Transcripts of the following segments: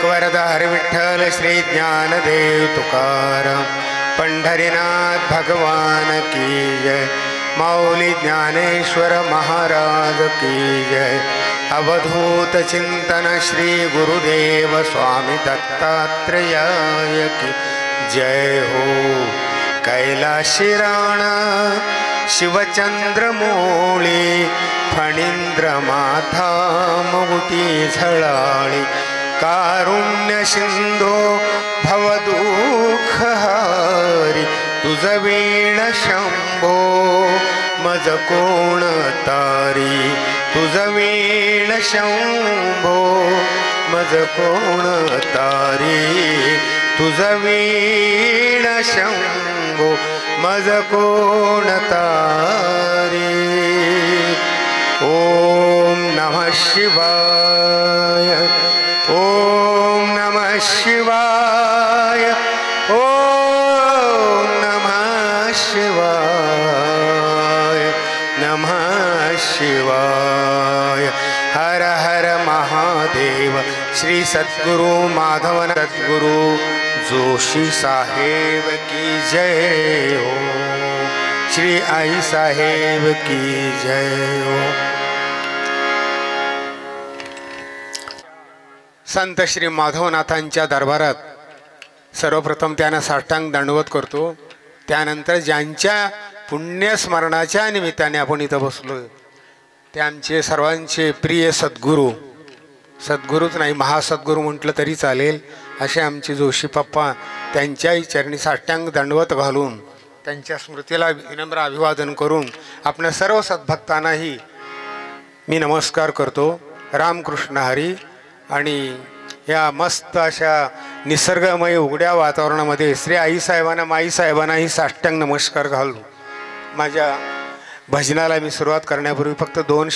एक वरदा हर विठ्ठल श्री ज्ञानदेव तुकाराम पंढरीनाथ भगवान की जय। माऊली ज्ञानेश्वर महाराज की जय। अवधूत चिंतन श्री गुरुदेव स्वामी दत्तात्रेयाय की जय हो। कैलाशी राणा शिवचंद्रमौळी फणींद्र माथा मुगुटी झळाळी कारुण्य सिंधो भवदुःखहारी तुझ वीण शंभो मज कोण तारी तुझ वीण शंभो मज कोण तारी तुझ वीण शंभो मज कोण तारी। ओम नमः शिवाय ओम नमः शिवाय ओम नमः शिवाय नमः शिवाय। हर हर महादेव। श्री सद्गुरु माधवन सद्गुरु जोशी साहेब की जय हो। श्री आई साहेब की जय हो। संत श्री माधवनाथांच्या दरबारात सर्वप्रथम त्यांना साष्टांग दंडवत करतो। त्यानंतर ज्यांच्या पुण्यस्मरणाच्या निमित्ताने आपण इथं बसलोय ते आमचे सर्वांचे प्रिय सद्गुरू, सद्गुरूच नाही महासद्गुरू म्हटलं तरी चालेल, असे आमचे जोशी पप्पा, त्यांच्याही चरणी साष्टांग दंडवत घालून त्यांच्या स्मृतीला विनम्र अभिवादन करून आपल्या सर्व सद्भक्तांनाही मी नमस्कार करतो। रामकृष्ण हरी। आणि या मस्त अशा निसर्गमय उघड्या वातावरणामध्ये श्री आईसाहेबांना माईसाहेबांनाही साष्टांग नमस्कार घालून माझ्या भजनाला मी सुरुवात करण्यापूर्वी फक्त दोन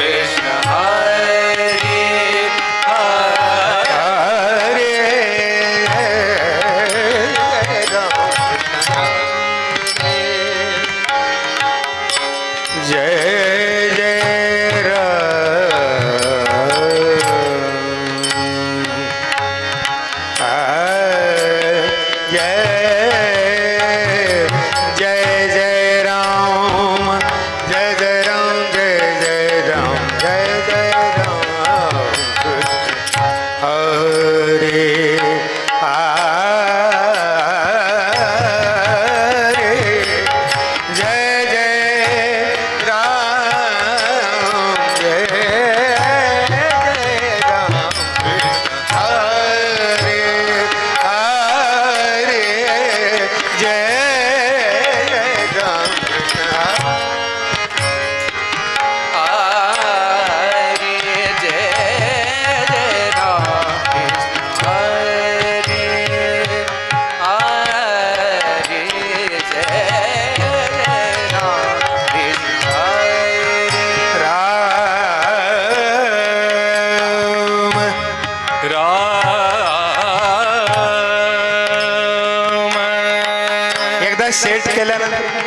Krishna जय जय राम हरे सेट केल्यानंतर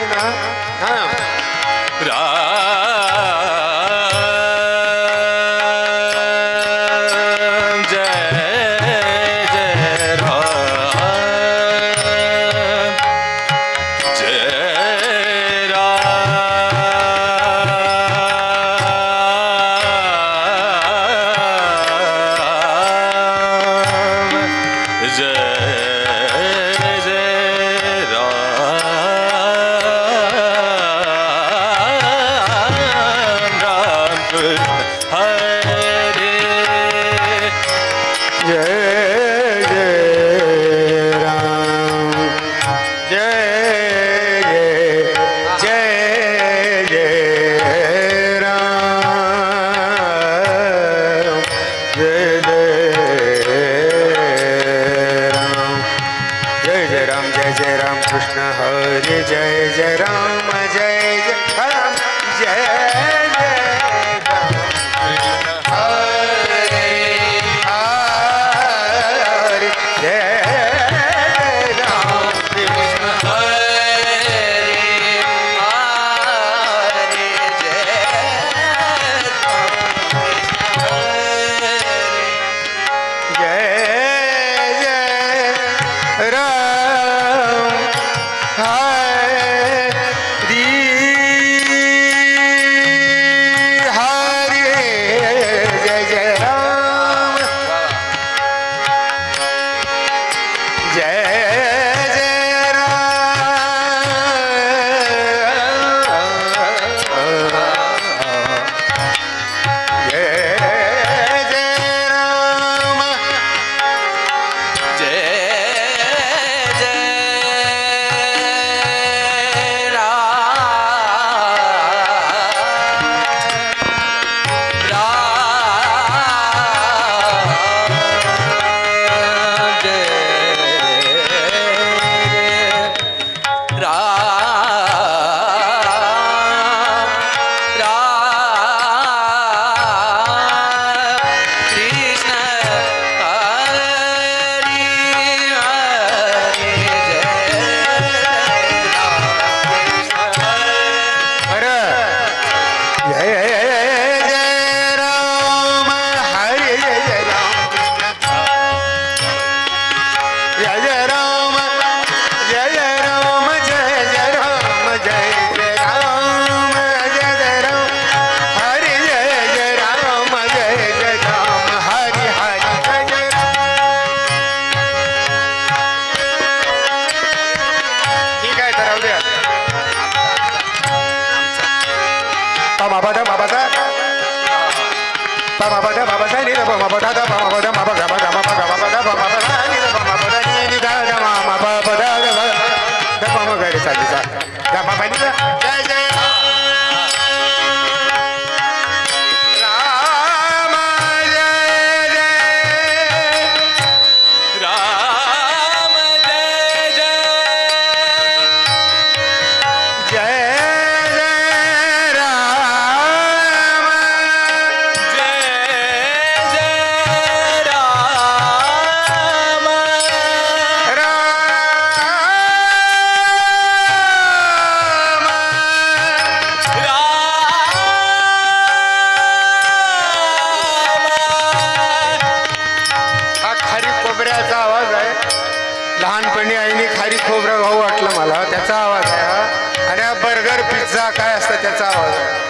लहानपणी आईने खारी खोबरं खाऊ वाटलं मला, त्याचा आवाज आहे हा. आणि बर्गर पिझ्झा काय असतं त्याचा आवाज आहे.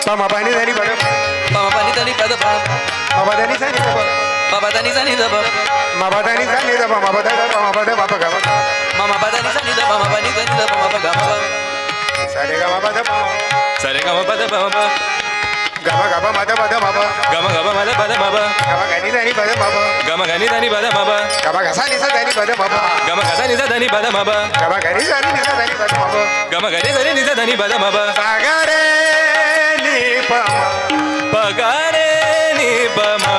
पमा पानी धनी पद पमा पानी धनी पद मबा धनी धनी दब पमा धनी धनी दब मबा धनी धनी दब मबा धनी दब मबा धनी बाप गा ममा पद धनी धनी दब ममा पानी धनी दब ममा गा ममा सारे गा मबा धब सरे गा मपद ममा गमा गमा मद मद मबा गम गम मद पद ममा गमा गनी धनी पद मबा गम गनी धनी पद ममा गमा घसा निसा धनी पद मबा गम गसा निसा धनी पद ममा गमा गनी धनी निसा धनी पद मबा गम गनी धनी निसा धनी पद ममा सागरे नी पमा पगारे नि पमा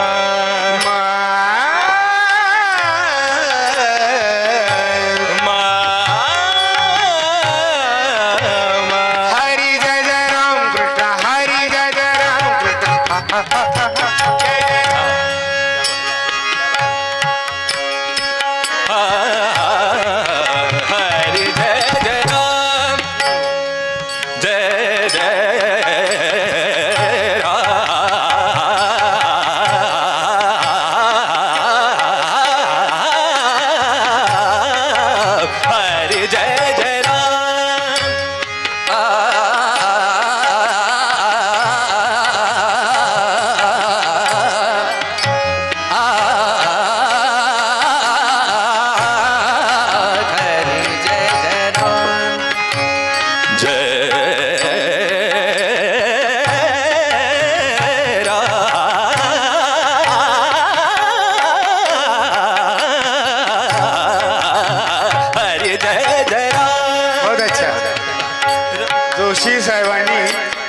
जोशी साहेबांनी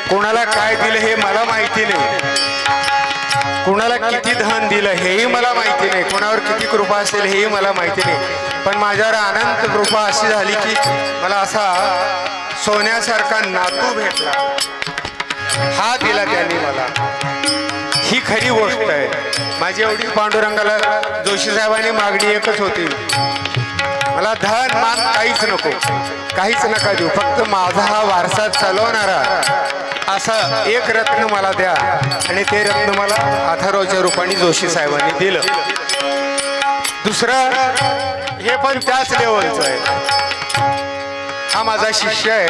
कोणाला काय दिलं हे मला माहिती नाही, कोणाला किती धन दिलं हेही मला माहिती नाही, कोणावर किती कृपा असेल हेही मला माहिती नाही, पण माझ्यावर अनंत कृपा अशी झाली की मला असा सोन्यासारखा नातू भेटला, हा दिला त्यांनी मला, ही खरी गोष्ट आहे. माझी एवढी पांडुरंगाला जोशी साहेबांनी मागणी एकच होती, मला धन मान काहीच नको, काहीच नका देऊ, फक्त माझा हा वारसा चालवणारा असं एक रत्न मला द्या. आणि ते रत्न मला अथर्वच्या रूपाने जोशी साहेबांनी दिलं. दुसरं हे पण त्याच लेवलचं आहे, हा माझा शिष्य आहे,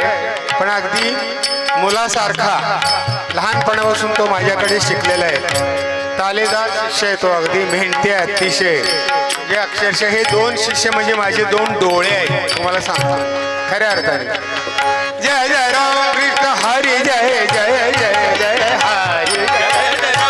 पण अगदी मुलासारखा लहानपणापासून तो माझ्याकडे शिकलेला आहे. तालेदार शिष्य आहे तो, अगदी मेहनती आहे अतिशय. जे अक्षरशः हे दोन शिष्य म्हणजे माझे दोन डोळे आहेत, तुम्हाला सांगतो खऱ्या अर्थाने. जय जय राम कृष्ण हरी जय जय जय जय हरी जय जय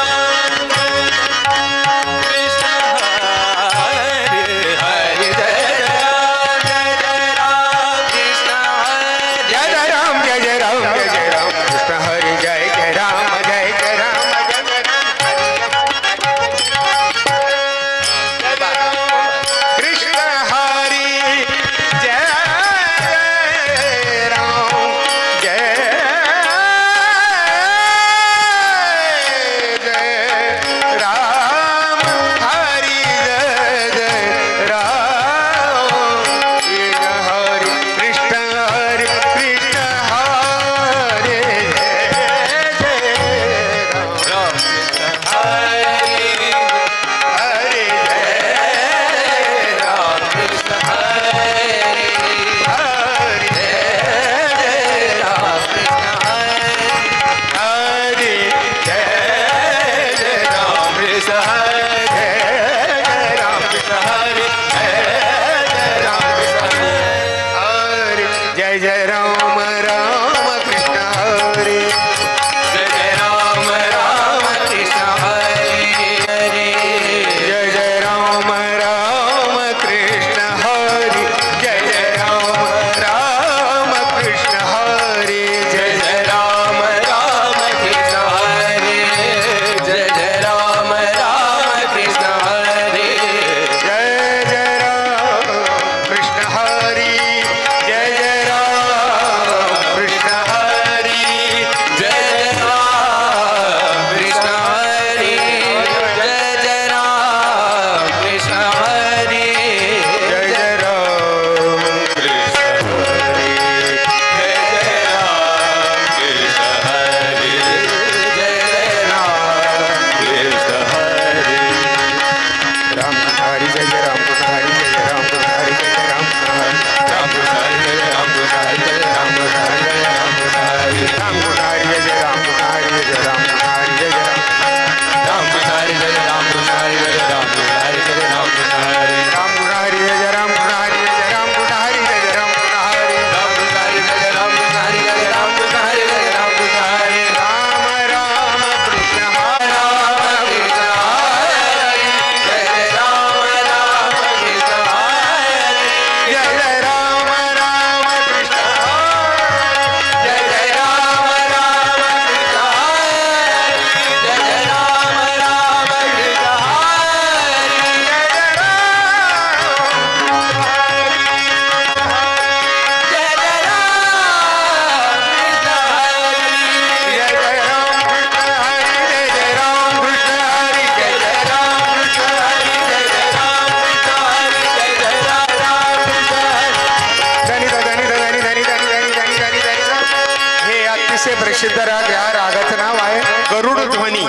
प्रसिद्ध राग, या रागाचं नाव आहे गरुड ध्वनी.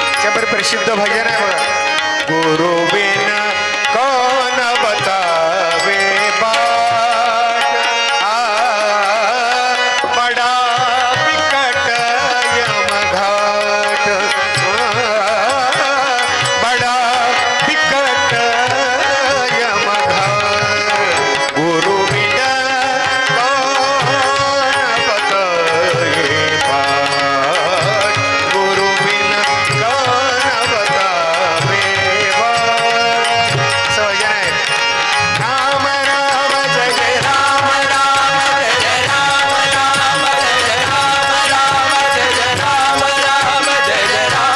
त्याच्यावर प्रसिद्ध भजन आहे बघा. गुरु बिन कौन बतावे बाट, बडा बिकट यमघाट, बडा बिकट यमघाट. गुरु बिन कौन बतावे बाट, गुरु बिन कौन बतावे बाट. असं भजन आहे. राम राम जय जय राम राम जय राम राम जय राम राम जय राम राम जय राम राम जय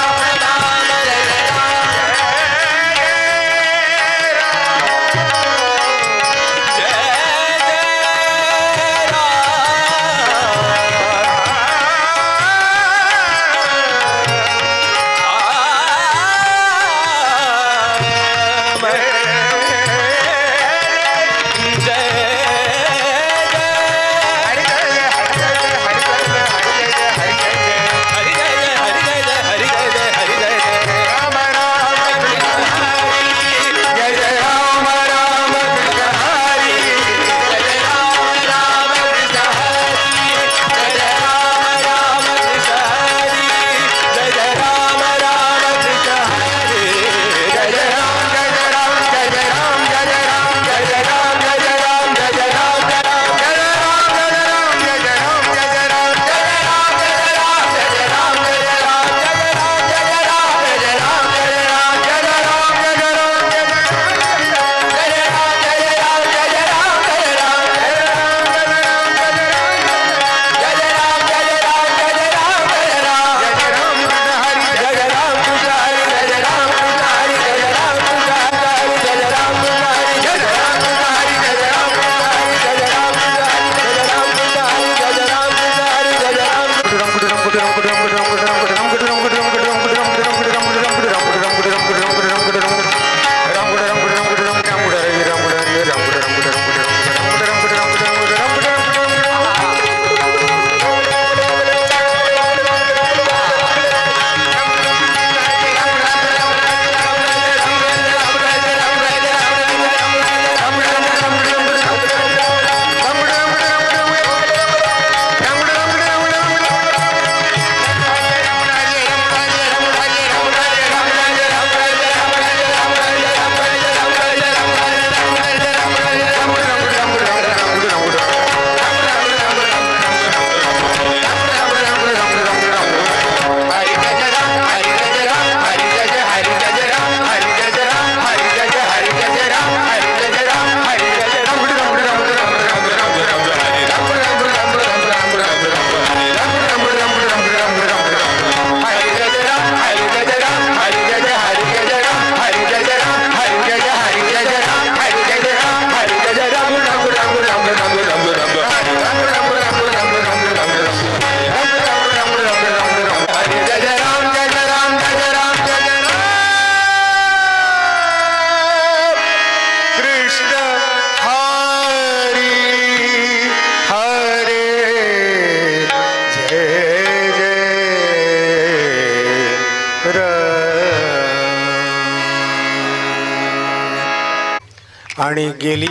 आणि गेली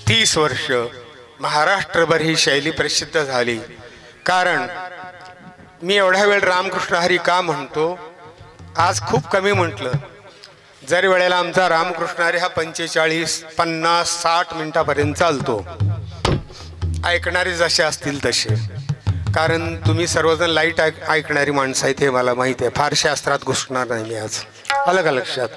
30 वर्ष महाराष्ट्रभर ही शैली प्रसिद्ध झाली. कारण मी एवढा वेळ रामकृष्ण हरी का म्हणतो, आज खूप कमी म्हटलं. जर वेळेला आमचा रामकृष्ण हरी हा 45, 50, 60 मिनिटापर्यंत चालतो, ऐकणारे जसे असतील तसे. कारण तुम्ही सर्वजण लाईट ऐकणारी माणसं आहेत हे मला माहिती आहे. फार शास्त्रात घुसणार नाही मी आज. अलग लक्षात.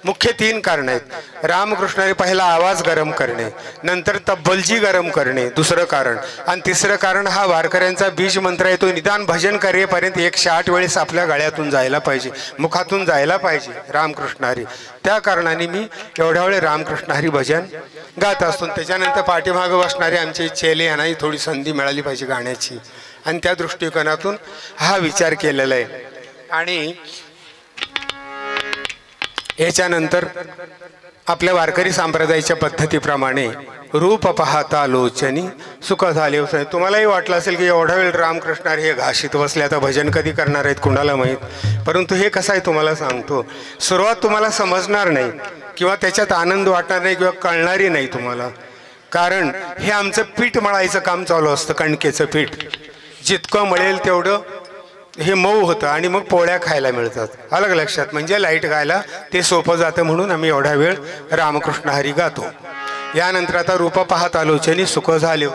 मुख्य 3 कारण आहेत. रामकृष्ण हरी पहिला आवाज गरम करणे, नंतर तब्बलजी गरम करणे दुसरं कारण, आणि तिसरं कारण हा वारकऱ्यांचा बीज मंत्र आहे. तो निदान भजन करेपर्यंत 108 वेळेस आपल्या गळ्यातून जायला पाहिजे, मुखातून जायला पाहिजे रामकृष्ण हरी. त्या कारणाने मी एवढ्या वेळ रामकृष्ण हरी भजन गात असतो. त्याच्यानंतर पाठीमागं बसणारे आमचे चेले यांनाही थोडी संधी मिळाली पाहिजे गाण्याची, आणि त्या दृष्टिकोनातून हा विचार केलेला आहे. आणि याच्यानंतर आपल्या वारकरी संप्रदायाच्या पद्धतीप्रमाणे रूप पाहता लोचनी सुख झाले होते. तुम्हालाही वाटलं असेल की एवढा वेळ रामकृष्ण हे घाशीत बसले, आता भजन कधी करणार आहेत कुणाला माहीत. परंतु हे कसं आहे तुम्हाला सांगतो, सुरुवात तुम्हाला समजणार नाही किंवा त्याच्यात आनंद वाटणार नाही किंवा कळणारी नाही तुम्हाला. कारण हे आमचं पीठ मळायचं काम चालू असतं, कणकेचं पीठ. जितकं मळेल तेवढं हे मऊ होतं आणि मग पोळ्या खायला मिळतात. अलग लक्षात, म्हणजे लाईट गायला ते सोपं जातं म्हणून आम्ही एवढा वेळ रामकृष्ण हरी गातो. यानंतर आता रूप पाहत आलोचनी सुख झाले.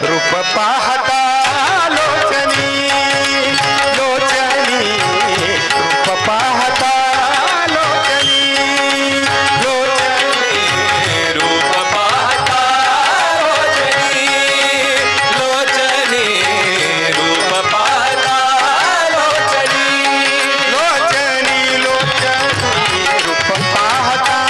रूप पाहता लोचनी रूप पाहता लोचनी लोचनी रूप पाहता लोचनी लोचनी रूप पाहता लोचनी लोचनी रूप पाहता लोचनी लोचनी लोचनी रूप पाहता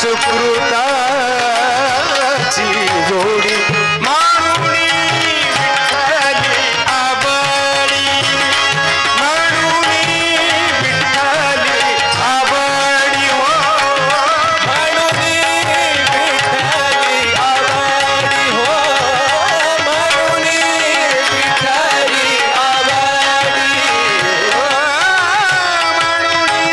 सुकृताची जोडी मानुनी विठ्ठली आवडी मानुनी विठ्ठली आवडी हो मानुनी विठ्ठली आवडी हो मानुनी विठ्ठली आवडी हो मानुनी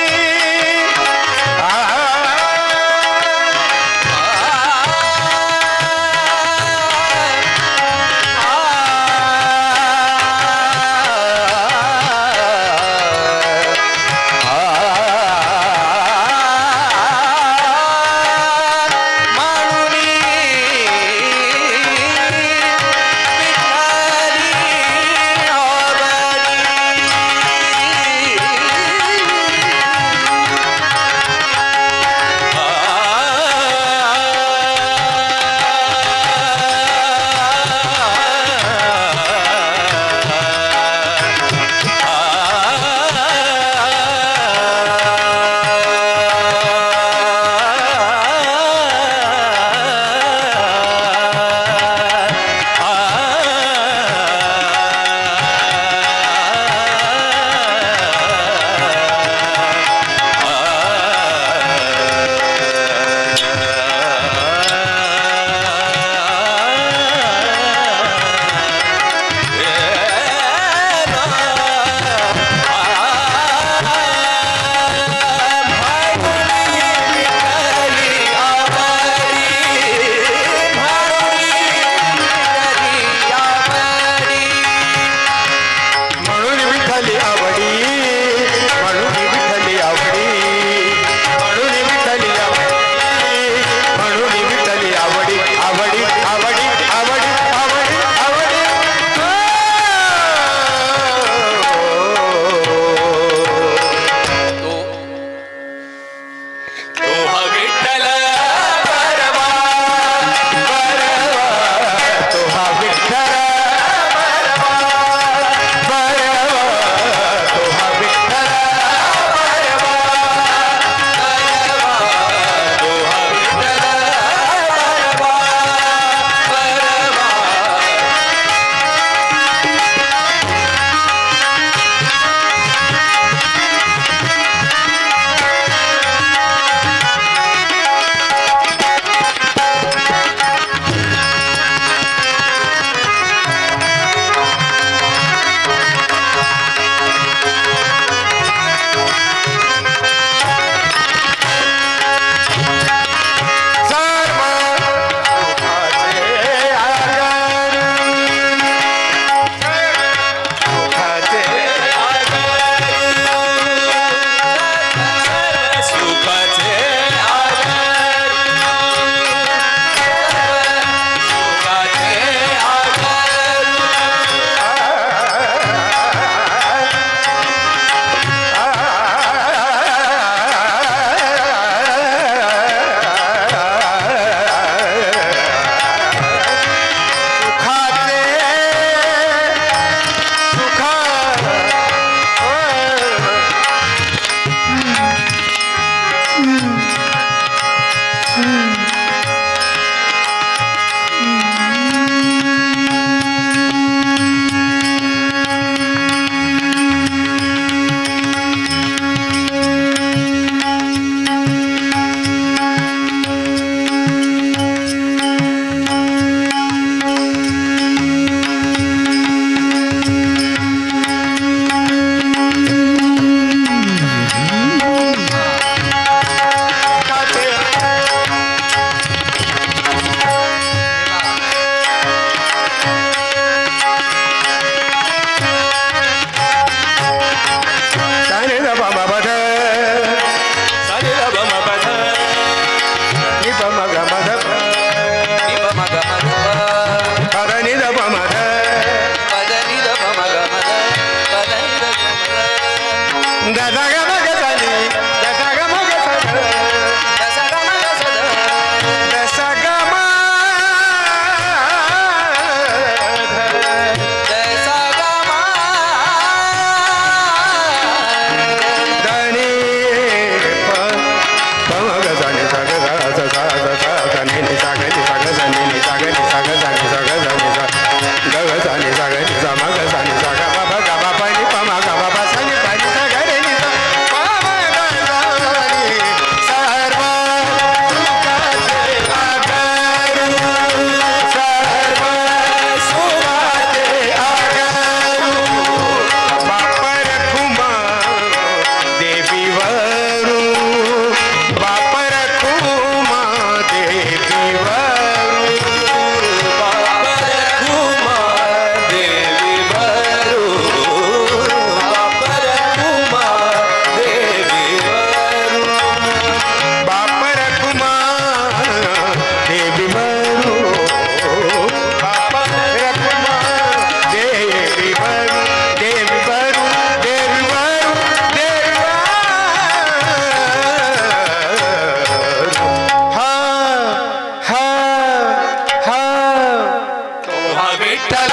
विठ्ठल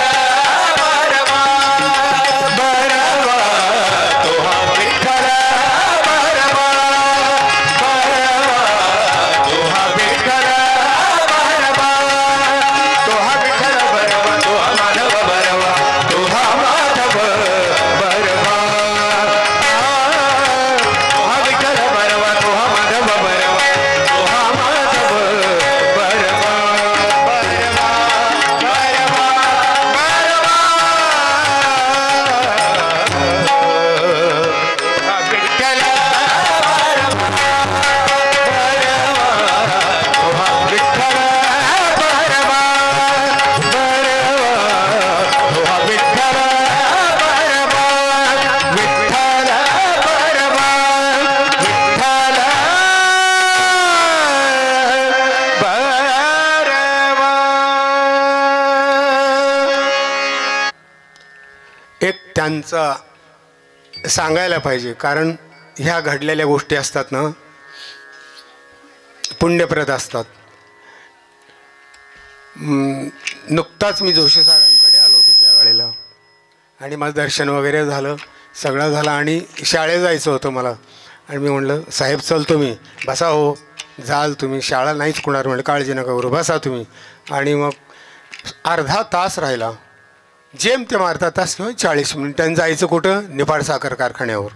बरवा बरवा तो हा विठ्ठल बरवा बरवा तो हा विठ्ठल बरवा तो हा विठ्ठल बरवा तो हा माधव बरवा तो हा माधव बरवा तो हा विठ्ठल बरवा तो हा माधव बरवा तो हा माधव बरवा बरवा बरवा बरवा हा विठ्ठल बरवा तो हा विठ्ठल बरवा बरवा तो हा विठ्ठल बरवा विठ्ठल बरवा विठ्ठल बरवा. एक त्यांचा सांगायला पाहिजे, कारण ह्या घडलेल्या गोष्टी असतात ना पुण्यप्रद असतात. नुकताच मी जोशी साहेबांकडे आलो होतो त्यावेळेला आणि माझं दर्शन वगैरे झालं, सगळं झालं आणि शाळेत जायचं होतं मला. आणि मी म्हणलं साहेब चलतो मी. बसा हो, जाल तुम्ही, शाळा नाहीच कुणार म्हणलं, काळजी नका करू, बसा तुम्ही. आणि मग अर्धा तास राहिला, जेमतेम अर्धा तास किंवा 40 मिनिटांनी जायचं कुठं, निफाड साखर कारखान्यावर.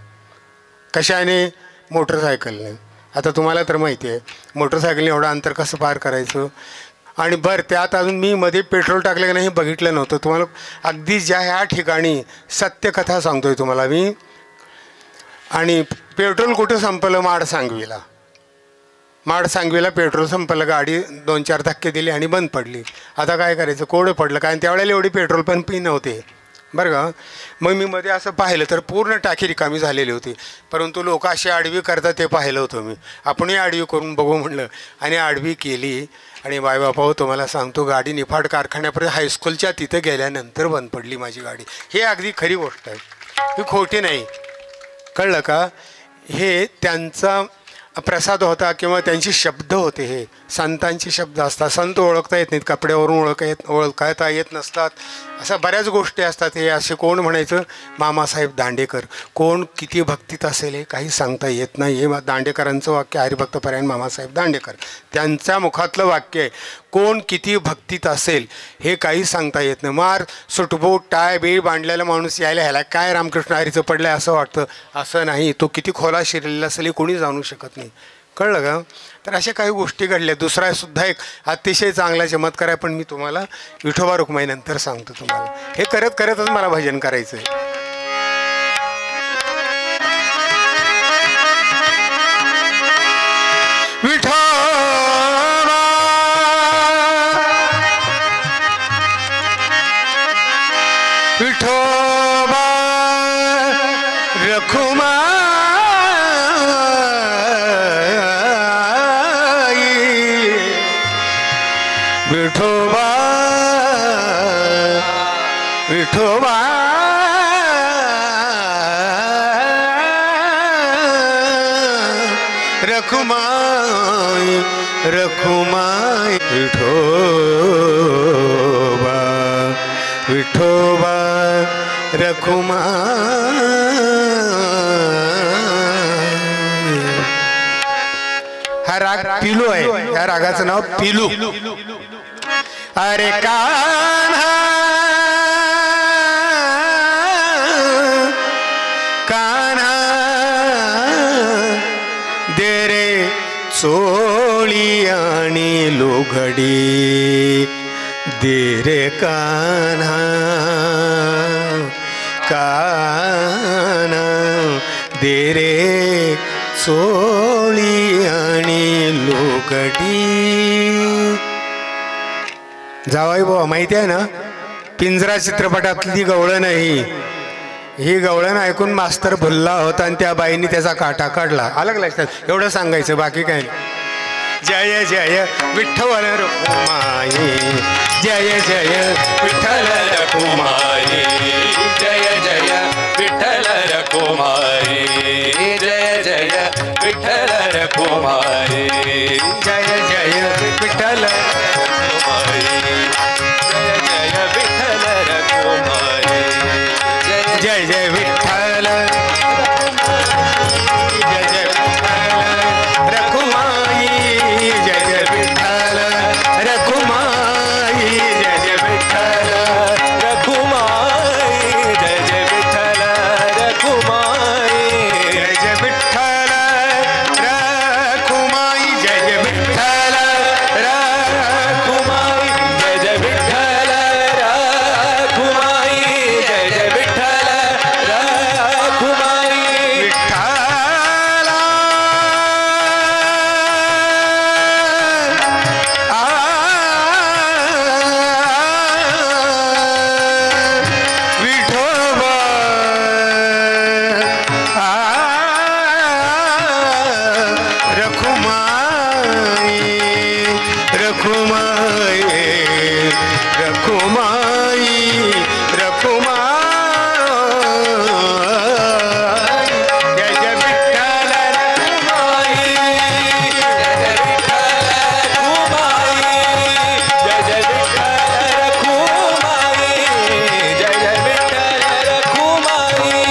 कशाने? मोटरसायकलने. आता तुम्हाला तर माहिती आहे मोटरसायकलने एवढं अंतर कसं पार करायचं. आणि बरं त्यात अजून मी मध्ये पेट्रोल टाकलं की नाही बघितलं नव्हतं. तुम्हाला अगदी ज्या ह्या ठिकाणी सत्यकथा सांगतोय तुम्हाला मी. आणि पेट्रोल कुठं संपलं? माडसांगवीला. माडसांगवीला पेट्रोल संपलं, गाडी 2-4 धक्के दिले आणि बंद पडली. आता काय करायचं, कोरडं पडलं, कारण त्यावेळेला एवढी पेट्रोल पंपही नव्हते बरं का. मग मी मध्ये असं पाहिलं तर पूर्ण टाकी रिकामी झालेली होती, परंतु लोक अशी आडवी करतात ते पाहिलं होतं मी. आपणही आडवी करून बघू म्हणलं आणि आडवी केली. आणि बापा हो तुम्हाला सांगतो, गाडी निफाड कारखान्यापर्यंत हायस्कूलच्या तिथं गेल्यानंतर बंद पडली माझी गाडी. हे अगदी खरी गोष्ट आहे, ही खोटी नाही. कळलं का? हे त्यांचा प्रसाद होता किंवा त्यांचे शब्द होते. हे संतांचे शब्द असतात. संत ओळखता येत नाहीत, कपड्यावरून ओळखता येत नसतात, अशा बऱ्याच गोष्टी असतात. हे असे कोण म्हणायचं, मामासाहेब दांडेकर. कोण किती भक्तीत असेल हे काही सांगता येत नाही. हे दांडेकरांचं वाक्य, हरिभक्तपरायण मामासाहेब दांडेकर, त्यांच्या मुखातलं वाक्य आहे. कोण किती भक्तीत असेल हे काही सांगता येत नाही. मार सुटबूट टाय बीळ बांधलेला माणूस यायला ह्याला काय रामकृष्ण हरीचं पडलं आहे असं वाटतं. असं नाही, तो किती खोला शिरलेला असेल हे कोणी जाणू शकत नाही. कळलं का? तर अशा काही गोष्टी घडल्या. दुसरासुद्धा एक अतिशय चांगला चमत्कार आहे, पण मी तुम्हाला विठोबा रुक्माईनंतर सांगतो तुम्हाला. हे करत करतच मला भजन करायचं आहे. विठोबा विठोबा रखुमाई विठोबा विठोबा रखुमाई रखुमाई विठोबा विठोबा रखुमाई. हा राग पिलू आहे. या रागाचं नाव पिलू. अरे कान्हा कान्हा दे रे चोळी आणि लोघडी दे रे कान्हा कान्हा दे रे चोळी आणि लोघडी. जावाई बाबा माहिती आहे ना, पिंजरा चित्रपटातली गवळण नाही ही. गवळण ऐकून मास्तर भुलला होता आणि त्या बाईंनी त्याचा काटा काढला. अलग लक्षात, एवढं सांगायचं, बाकी काय नाही. जय जय विठ्ठल रखुमाई जय जय विठ्ठल रखुमाई जय जय विठ्ठल रखुमाई जय जय विठ्ठल रखुमाई जय जय विठ्ठल रखुमाई जय जय विठ्ठल जय जय विठ्ठल जय जय विठ्ठल रखुमाई जय जय विठ्ठल रखुमाई जय जय विठ्ठल रखुमाई जय जय विठ्ठल रखुमाई जय जय विठ्ठल रखुमाई जय जय विठ्ठल रखुमाई जय जय विठ्ठल रखुमाई जय जय विठ्ठल रखुमाई विठ्ठल विठोबा रखुमाई रखुमाई रखुमाई रखुमाई जय जय विठ्ठल रखुमाई जय जय विठ्ठल रखुमाई जय जय विठ्ठल रखुमाई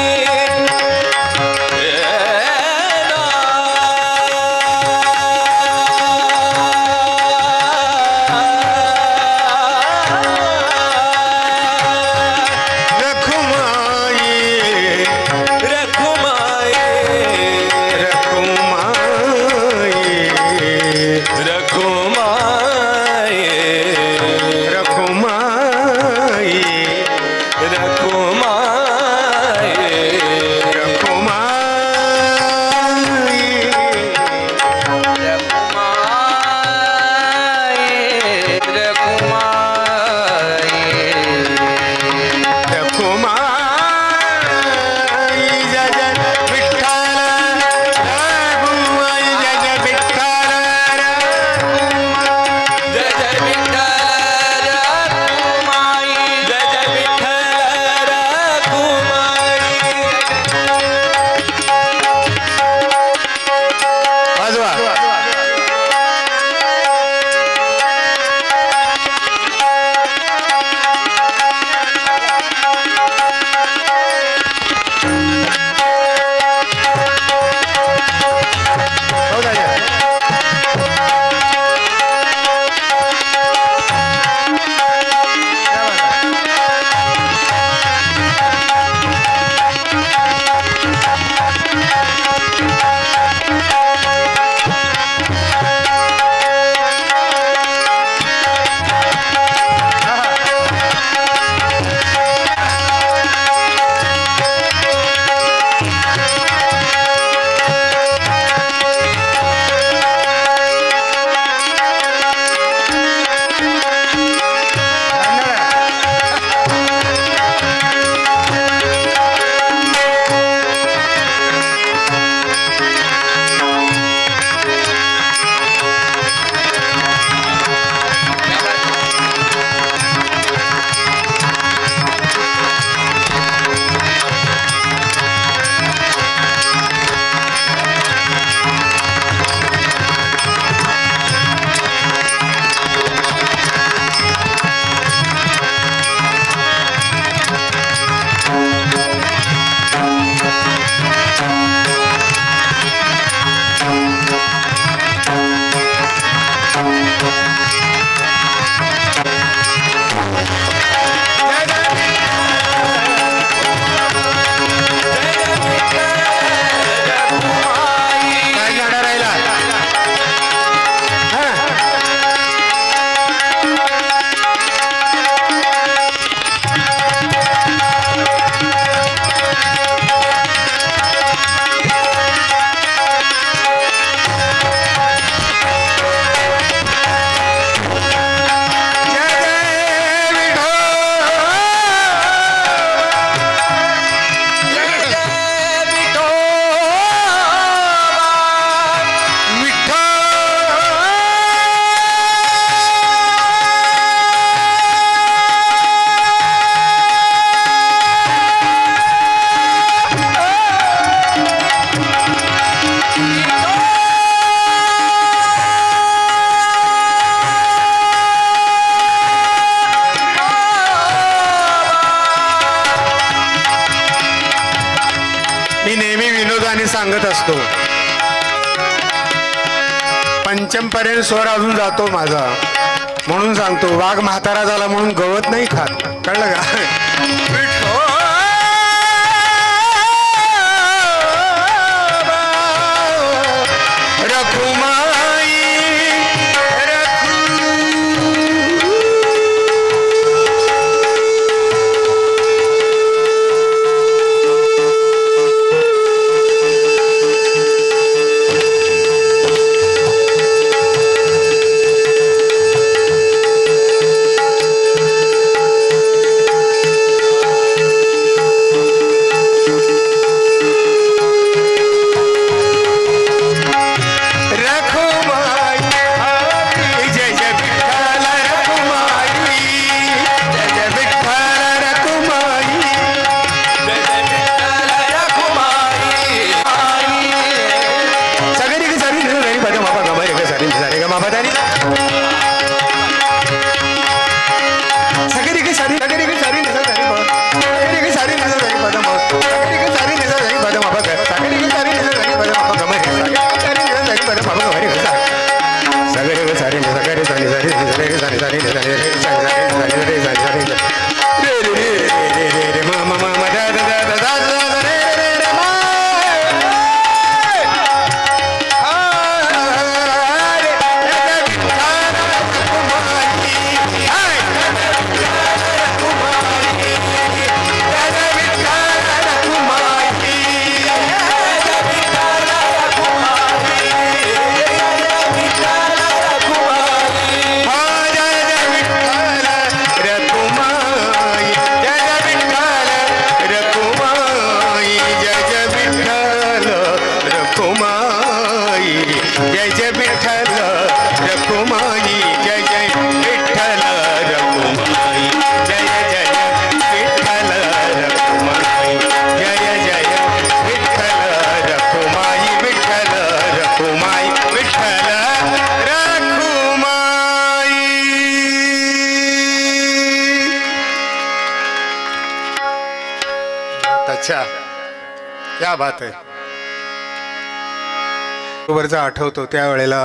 सांगत असतो. पंचमपर्यंत स्वर अजून जातो माझा, म्हणून सांगतो. वाघ म्हातारा झाला म्हणून गवत नाही खात, कळलं का? अच्छा, क्या बात आहे. बरोबरचा आठवतो त्यावेळेला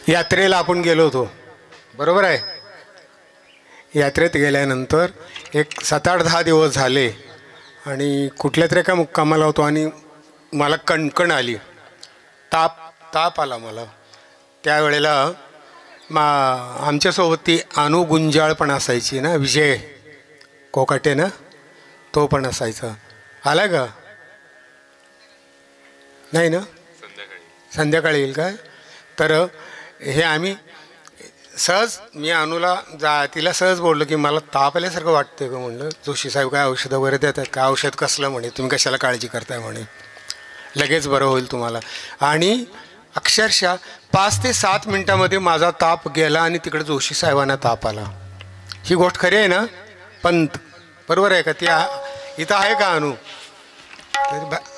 यात्रेला आपण गेलो होतो, बरोबर आहे. यात्रेत गेल्यानंतर एक 7-8-10 दिवस झाले आणि कुठल्या तरी एका मुक्कामाला होतो आणि मला कणकण आली, ताप आला मला. त्यावेळेला आमच्यासोबत ती अनु गुंजाळ पण असायची ना, विजय कोकाटे ना, तो पण असायचा. आला का? नाही ना, संध्याकाळी येईल काय? तर हे आम्ही सहज, मी अनुला तिला सहज बोललो की मला ताप आल्यासारखं वाटतं का म्हणलं. जोशी साहेब काय औषध वगैरे देतात का? औषध कसलं म्हणे, तुम्ही कशाला काळजी करताय म्हणे, लगेच बरं होईल तुम्हाला. आणि अक्षरशः 5 ते 7 मिनटामध्ये माझा ताप गेला आणि तिकडे जोशी साहेबांना ताप आला. ही गोष्ट खरी आहे ना पंत? बरोबर आहे का? ती इथं आहे का अनु?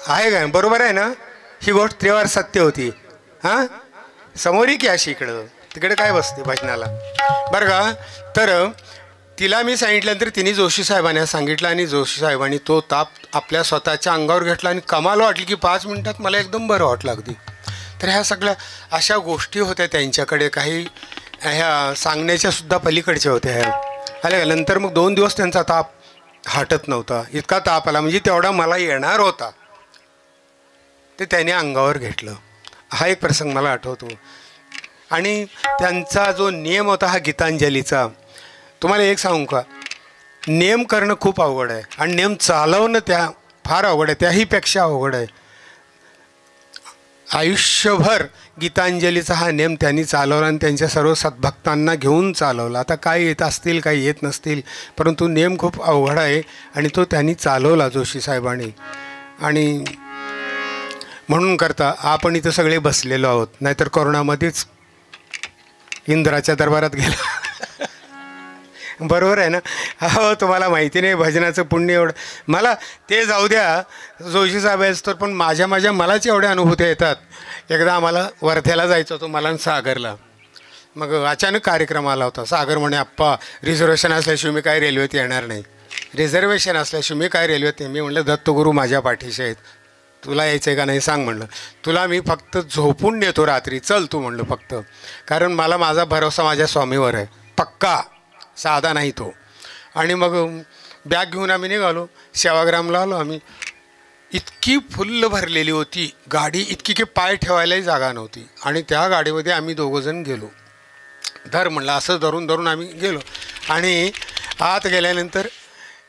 आहे का? बरोबर आहे ना? ही गोष्ट त्रिवार सत्य होती. हां, समोरी की अशी इकडं, तिकडे काय बसते भजनाला, बरं का? तर तिला मी सांगितल्यानंतर तिने जोशी साहेबांना सांगितलं आणि जोशी साहेबांनी तो ताप आपल्या स्वतःच्या अंगावर घेतला आणि कमाल वाटली की 5 मिनटात मला एकदम बरं वाटलं अगदी. तर ह्या सगळ्या अशा गोष्टी होत्या त्यांच्याकडे, काही ह्या सांगण्याच्या सुद्धा पलीकडच्या होत्या ह्या. आल्या का? नंतर मग 2 दिवस त्यांचा ताप हटत नव्हता, इतका ताप आला म्हणजे तेवढा मला येणार होता, ते त्याने अंगावर घेतलं. हा एक प्रसंग मला आठवतो. आणि त्यांचा जो नियम होता हा गीतांजलीचा, तुम्हाला एक सांगू का, नियम करणं खूप अवघड आहे आणि नियम चालवणं त्या फार अवघड आहे, त्याहीपेक्षा अवघड आहे. आयुष्यभर गीतांजलीचा हा नियम त्यांनी चालवला आणि त्यांच्या सर्व सद्भक्तांना घेऊन चालवला. आता काय येत असतील, काही येत नसतील, परंतु नियम खूप अवघड आहे आणि तो त्यांनी चालवला जोशी साहेबांनी. आणि म्हणून करता आपण इथं सगळे बसलेलो आहोत, नाहीतर कोरोनामध्येच इंद्राच्या दरबारात गेला. बरोबर आहे ना? हो, तुम्हाला माहिती नाही भजनाचं पुण्य एवढं. मला ते जाऊ द्या, जोशी साहेब असतो, पण मलाच एवढ्या अनुभूत्या येतात. एकदा आम्हाला वर्ध्याला जायचं होतं, मला आणि सागरला. मग अचानक कार्यक्रम आला होता. सागर म्हणे, आप्पा रिझर्वेशन असल्याशिवाय मी काय रेल्वेत येणार नाही. रिझर्वेशन असल्याशिवाय मी काय रेल्वेत नाही. मी म्हणलं दत्तगुरू माझ्या पाठीशी आहेत, तुला यायचं आहे का नाही सांग म्हणलं. तुला मी फक्त झोपून नेतो रात्री, चल तू म्हणलं फक्त. कारण मला माझा भरोसा माझ्या स्वामीवर आहे, पक्का, साधा नाही तो. आणि मग बॅग घेऊन आम्ही निघालो. सेवाग्रामला आलो आम्ही. इतकी फुल्ल भरलेली होती गाडी, इतकी की पाय ठेवायलाही जागा नव्हती. आणि त्या गाडीमध्ये आम्ही दोघंजण गेलो. धर म्हणलं, असं धरून धरून आम्ही गेलो. आणि आत गेल्यानंतर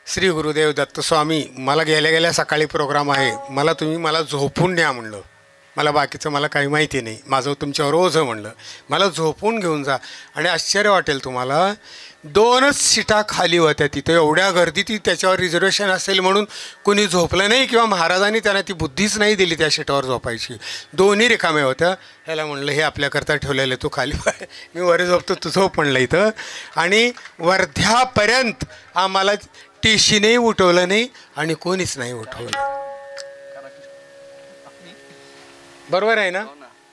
श्री गुरुदेव दत्त स्वामी, मला गेल्या गेल्या सकाळी प्रोग्राम आहे, मला झोपून न्या म्हणलं. मला बाकीचं मला काही माहिती नाही, माझं तुमच्यावर ओझं म्हणलं, मला झोपून घेऊन जा. आणि आश्चर्य वाटेल तुम्हाला, 2च सीटा खाली होत्या तिथं. एवढ्या गर्दी ती, त्याच्यावर रिझर्वेशन असेल म्हणून कुणी झोपलं नाही किंवा महाराजांनी त्यांना ती बुद्धीच नाही दिली त्या सीटावर झोपायची. दोन्ही रिकाम्या होत्या. ह्याला म्हणलं हे आपल्याकरता ठेवलेलं, तू खाली मी वर झोपतो, तू झोप म्हणलं इथं. आणि वर्ध्यापर्यंत आम्हाला टीशीनेही उठवलं नाही आणि कोणीच नाही उठवलं. बरोबर आहे ना?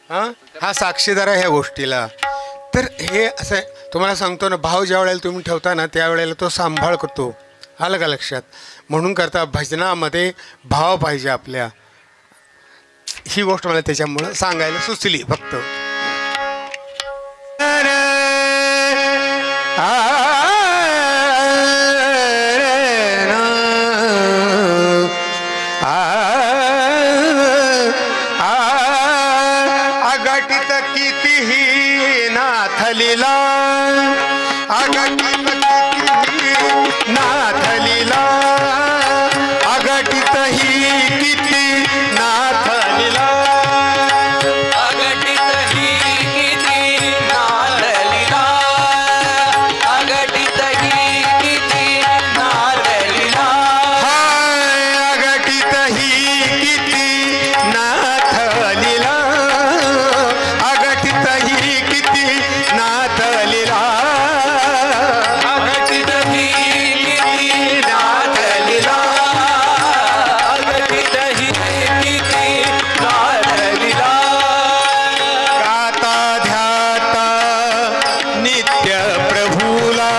हां, हा साक्षीदार आहे ह्या गोष्टीला. तर हे असं तुम्हाला सांगतो ना, भाव ज्या वेळेला तुम्ही ठेवता ना त्यावेळेला तो सांभाळ करतो. आलं का लक्षात? म्हणून करता भजनामध्ये भाव पाहिजे आपल्या. ही गोष्ट मला त्याच्यामुळं सांगायला सुचली फक्त. अघटित कितीही नाथलीला, अघटित कितीही नाथलीला, अघटित ही किती नाथलीला, अघटित ही किती नाथलीला, अघटित ही किती नाथलीला, हाय अघटित ही किती नाथलीला, अघटित ही किती नाथलीला, अघटित ही किती नाथलीला, अघटित ही किती नाथलीला. गाता ध्याता नित्य प्रभूला,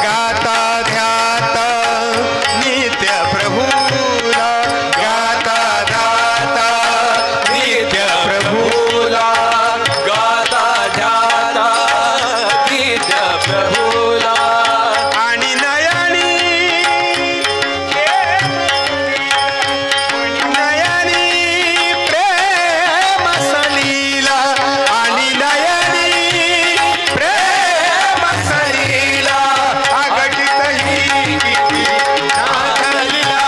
गाता ध्याता नित्य प्रभूला, गाता ध्याता नित्य प्रभूला, गाता ध्याता नित्य प्रभूला. आणि नयनी नयनी प्रेम सलीला, आणि नयनी प्रेम सलीला, अघटित ही किती नाथलीला,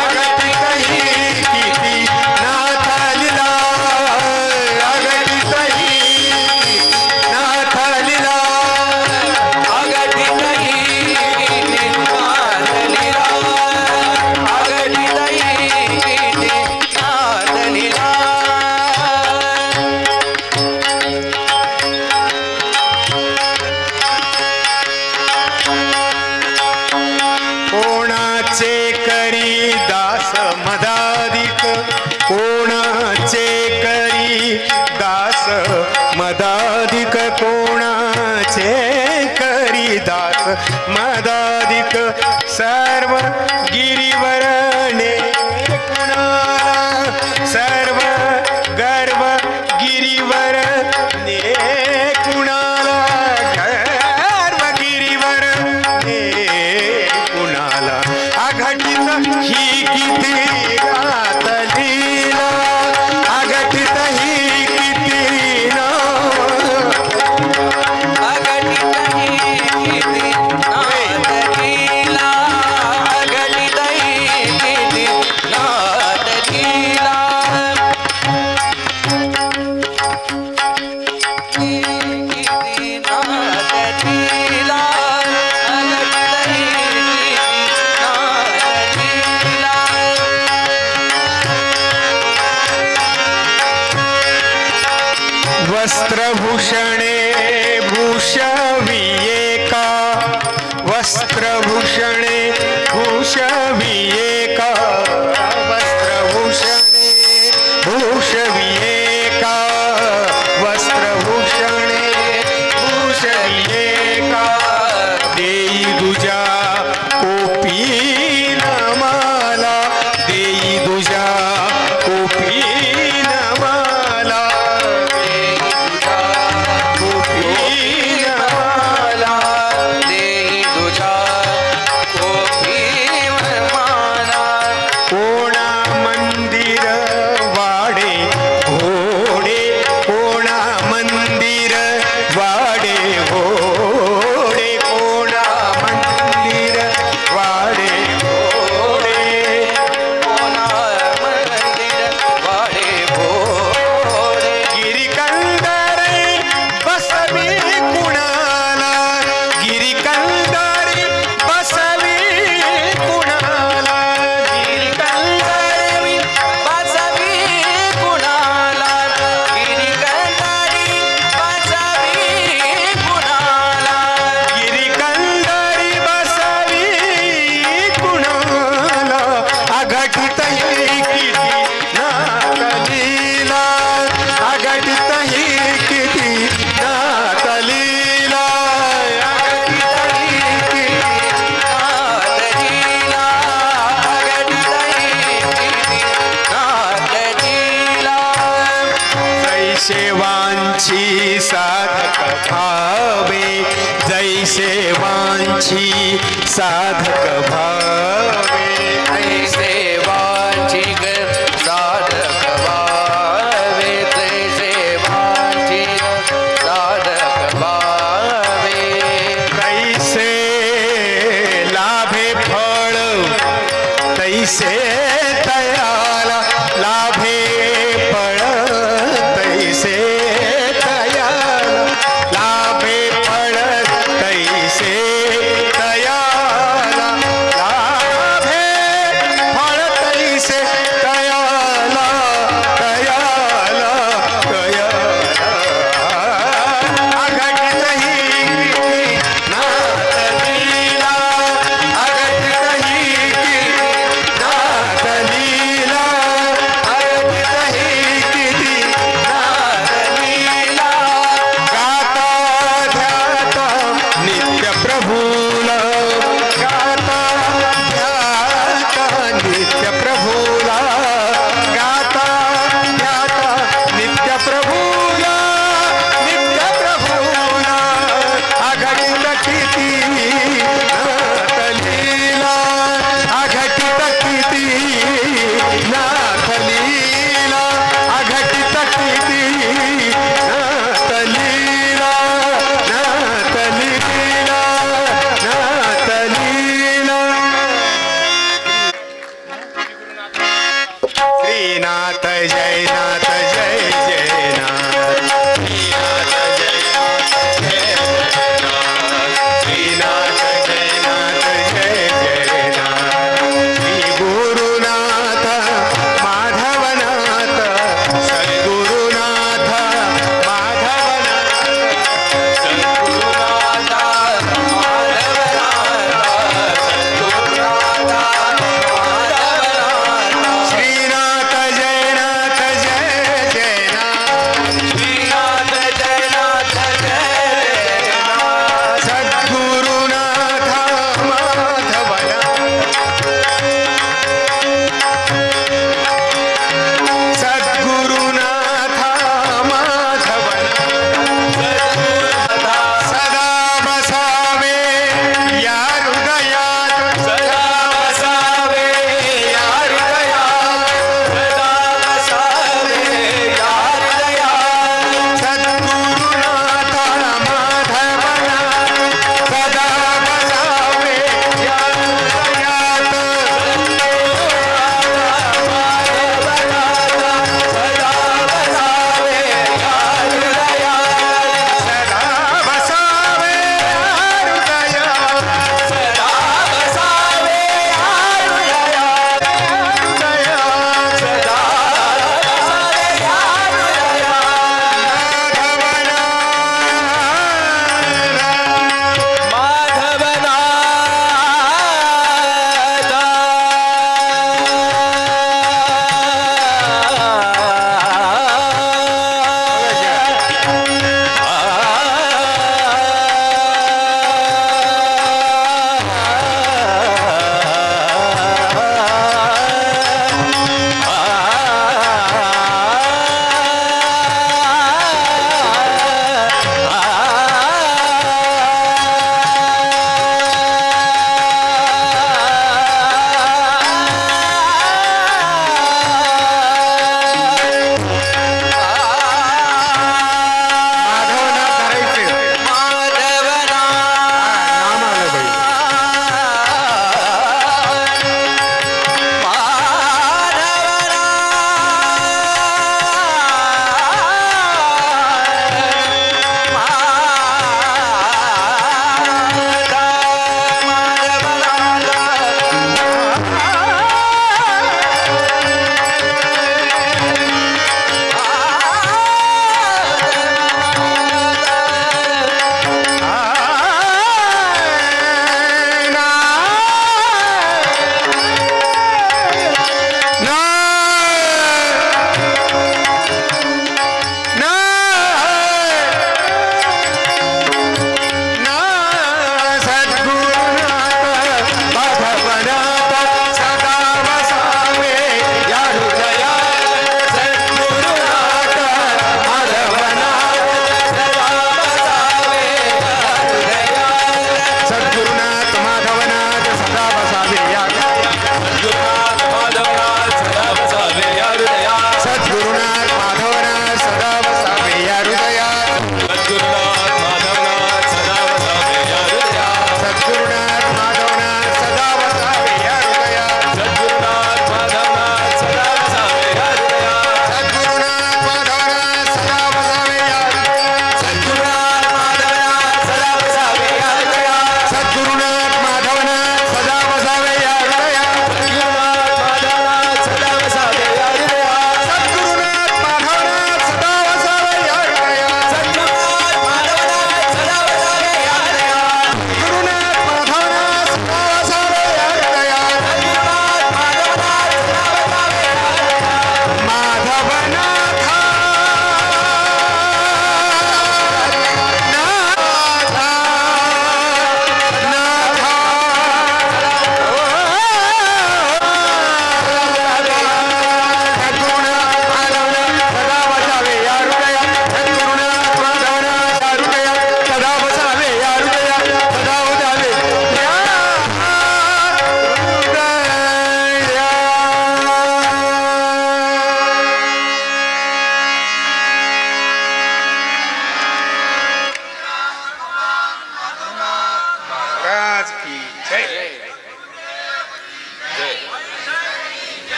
अघटित ही किती नाथलीला, अघटित ही नाथलीला, अघटित ही किती नाथलीला, अघटित ही किती नाथलीला. कोणाचे करी दास मदाधिक, कोणाचे करी दास मदाधिक, कोणाचे करी दास मदाधिक, सर्व गिरीवरणे कुणाला, सर्व गर्व गिरीवर ने कुणाला, गर्व गिरीवर ने कुणाला, अघटित ही किती नाथलीला, अघटित ही किती ना, अघटित ही किती नाथलीला, अघटित ही किती नाथलीला. किती नाथलीला, अघटित ही नाथलीला. वस्त्रभूषणे भूषवियेका, वस्त्रभूषणे भूषवियेका, वस्त्रभूषणे भूषवियेका, वस्त्रभूषणे भूषवियेका, देई दुजा कोपी साधक भावे जैसे वांछी साधक भावे ऐसे वांछित साधक भावे तैसे वांछित साधक भावे कैसे लाभे फळ तैसे तयाला लाभे फळ तैसे तयाला लाभे फळ तैसे तयाला लाभे फळ तैसे तयाला तयाला तयाला अघटित ही नाथ लीला अघटित ही नाथ लीला अघटित ही किती नाथ लीला गाता ध्याता नित्य प्रभूला गाता ध्याता नित्य प्रभूला गाता ध्याता नित्य प्रभूला नित्य प्रभूला अघटित किती नाथ लीला अघटित किती नाथ लीला अघटित किती नाथ लीला नाथ लीला नाथ लीला श्रीनाथ जयनाथ जय जयनाथ श्रीनाथ जयनाथ जय जयनाथ श्रीनाथ जयनाथ जय जयनाथ श्री गुरुनाथ माधवनाथ सद्गुरुनाथ माधवनाथ सद्गुरुनाथ माधवनाथ सद्गुरुनाथ माधवनाथ श्रीनाथ जयनाथ जय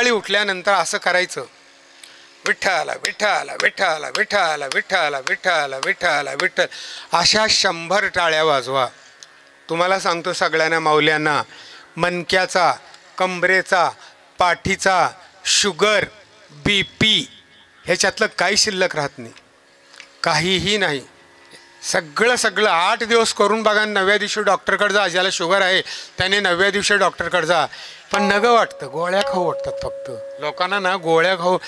सकाळी उठल्यानंतर असं करायचं, विठ्ठल विठ्ठल विठ्ठल विठ्ठल विठ्ठल विठ्ठल विठ्ठल विठ्ठल, अशा 100 टाळ्या वाजवा. तुम्हाला सांगतो सगळ्यांना माऊल्यांना, मणक्याचा, कंबरेचा, पाठीचा, शुगर, BP ह्याच्यातलं काही शिल्लक राहत नाही, काहीही नाही. सगळं 8 दिवस करून बघा. 9व्या दिवशी डॉक्टरकडे जा. ज्याला शुगर आहे त्याने 9व्या दिवशी डॉक्टरकडे जा. पण नगं वाटतं, गोळ्या खाऊ वाटतात. फक्त लोकांना ना गोळ्या खाऊ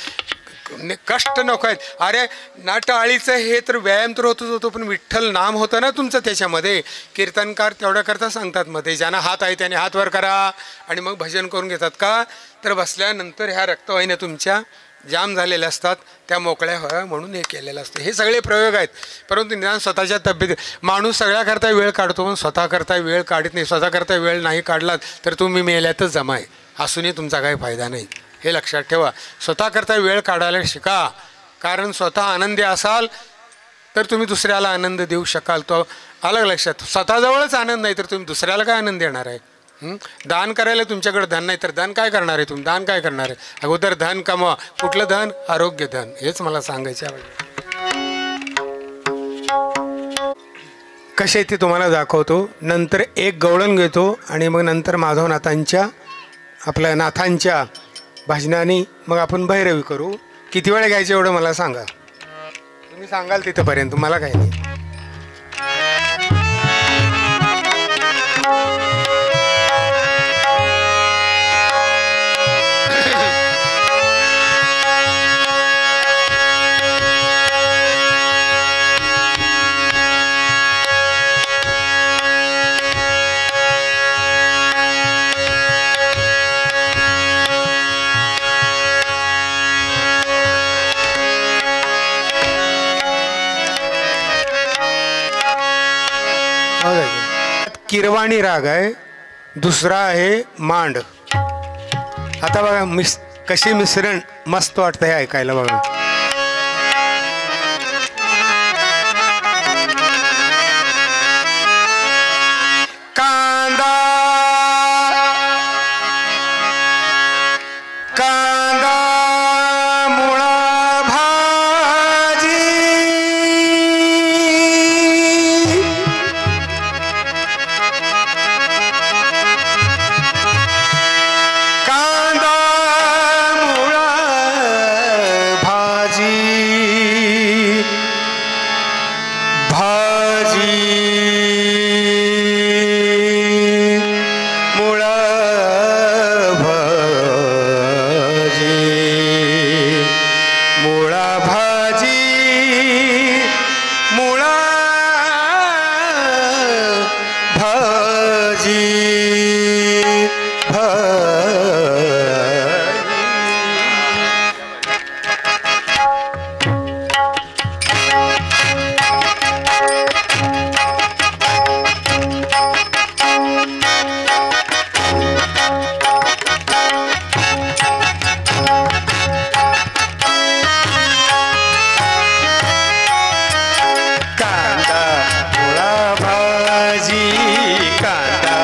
कष्ट नको आहेत. अरे ना टाळीचं हे तर व्यायाम तर होतच होतो, पण विठ्ठल नाम होतं ना तुमचं त्याच्यामध्ये. कीर्तनकार तेवढ्या करता सांगतात, मध्ये ज्यांना हात आहे त्याने हात वर करा आणि मग भजन करून घेतात. का तर बसल्यानंतर ह्या रक्तवाहिन्या तुमच्या जाम झालेल्या असतात, त्या मोकळ्या व्हाव्या म्हणून हे केलेलं असतं. हे सगळे प्रयोग आहेत. परंतु निदान स्वतःच्या तब्येत, माणूस सगळ्याकरता वेळ काढतो पण स्वतःकरता वेळ काढत नाही. स्वतःकरता वेळ नाही काढलात तर तुम्ही मेल्यातच जमा आहे, असूनही तुमचा काही फायदा नाही. हे लक्षात ठेवा. स्वतःकरता वेळ काढायला शिका, कारण स्वतः आनंदी असाल तर तुम्ही दुसऱ्याला आनंद देऊ शकाल. तो अलग लक्षात. स्वतःजवळच आनंद नाही तर तुम्ही दुसऱ्याला काय आनंद देणार आहे? दान करायला तुमच्याकडे धन नाही तर दान काय करणार आहे तुम्ही? दान काय करणार आहे? अगोदर धन कमवा. कुठलं धन? आरोग्य धन. हेच मला सांगायचं आहे. कसे ते तुम्हाला दाखवतो. नंतर एक गवळण घेतो आणि मग नंतर माधवनाथांच्या आपल्या नाथांच्या भजनाने मग आपण भैरवी करू. किती वेळ घ्यायचं एवढं मला सांगा. तुम्ही सांगाल तिथंपर्यंत, मला काही नाही. किरवाणी राग आहे, दुसरा आहे मांड. आता बघा कशी मिश्रण मस्त वाटतं हे ऐकायला. बघा कांदा कांदा मुळा भाजी, कांदा मुळा भाजी, भाजी मुळा भाजी, मुळा भाजी, मुळा भाजी, कांदा मुळा भाजी, कांदा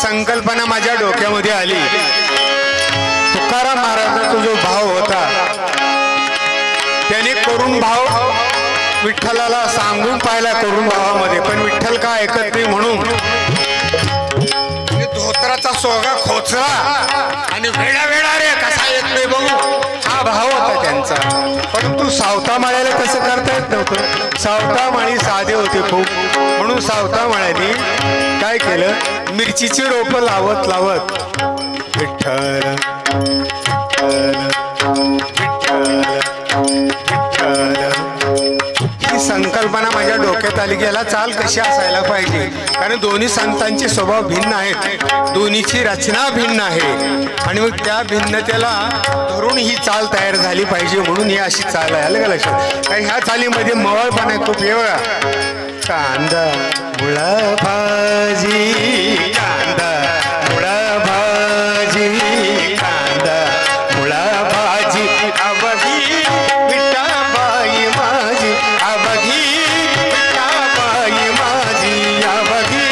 संकल्पना माझ्या डोक्यामध्ये आली. तुकाराम महाराजांचा जो भाव होता त्याने करुण भाव विठ्ठलाला सांगून पाहिला करुण भावामध्ये, पण विठ्ठल का ऐकत नाही म्हणून धोत्राचा सोगा खोचला आणि वेडा वेडा रे कसा येत नाही बघू, हा भाव होता त्यांचा. परंतु सावता माळ्याला कसं करता येत नव्हतं. सावता माळी साधे होते खूप, म्हणून सावता माळ्याने काय केलं, मिरचीची रोपं लावत लावत विठ्ठल ही संकल्पना माझ्या डोक्यात आली की याला चाल कशी असायला पाहिजे. कारण दोन्ही संतांचे स्वभाव भिन्न आहेत, दोन्हीची रचना भिन्न आहे आणि मग त्या भिन्नतेला धरून ही चाल तयार झाली पाहिजे, म्हणून ही अशी चाल आहे. आलं का लक्षात. कारण ह्या चालीमध्ये मवळपणा आहे खूप. हे बघा, कांदा मुळा भाजी, कांदा मुळा भाजी, कांदा मुळा भाजी, अवघी विठाबाई माझी, अवघी विठाबाई माझी, अवघी.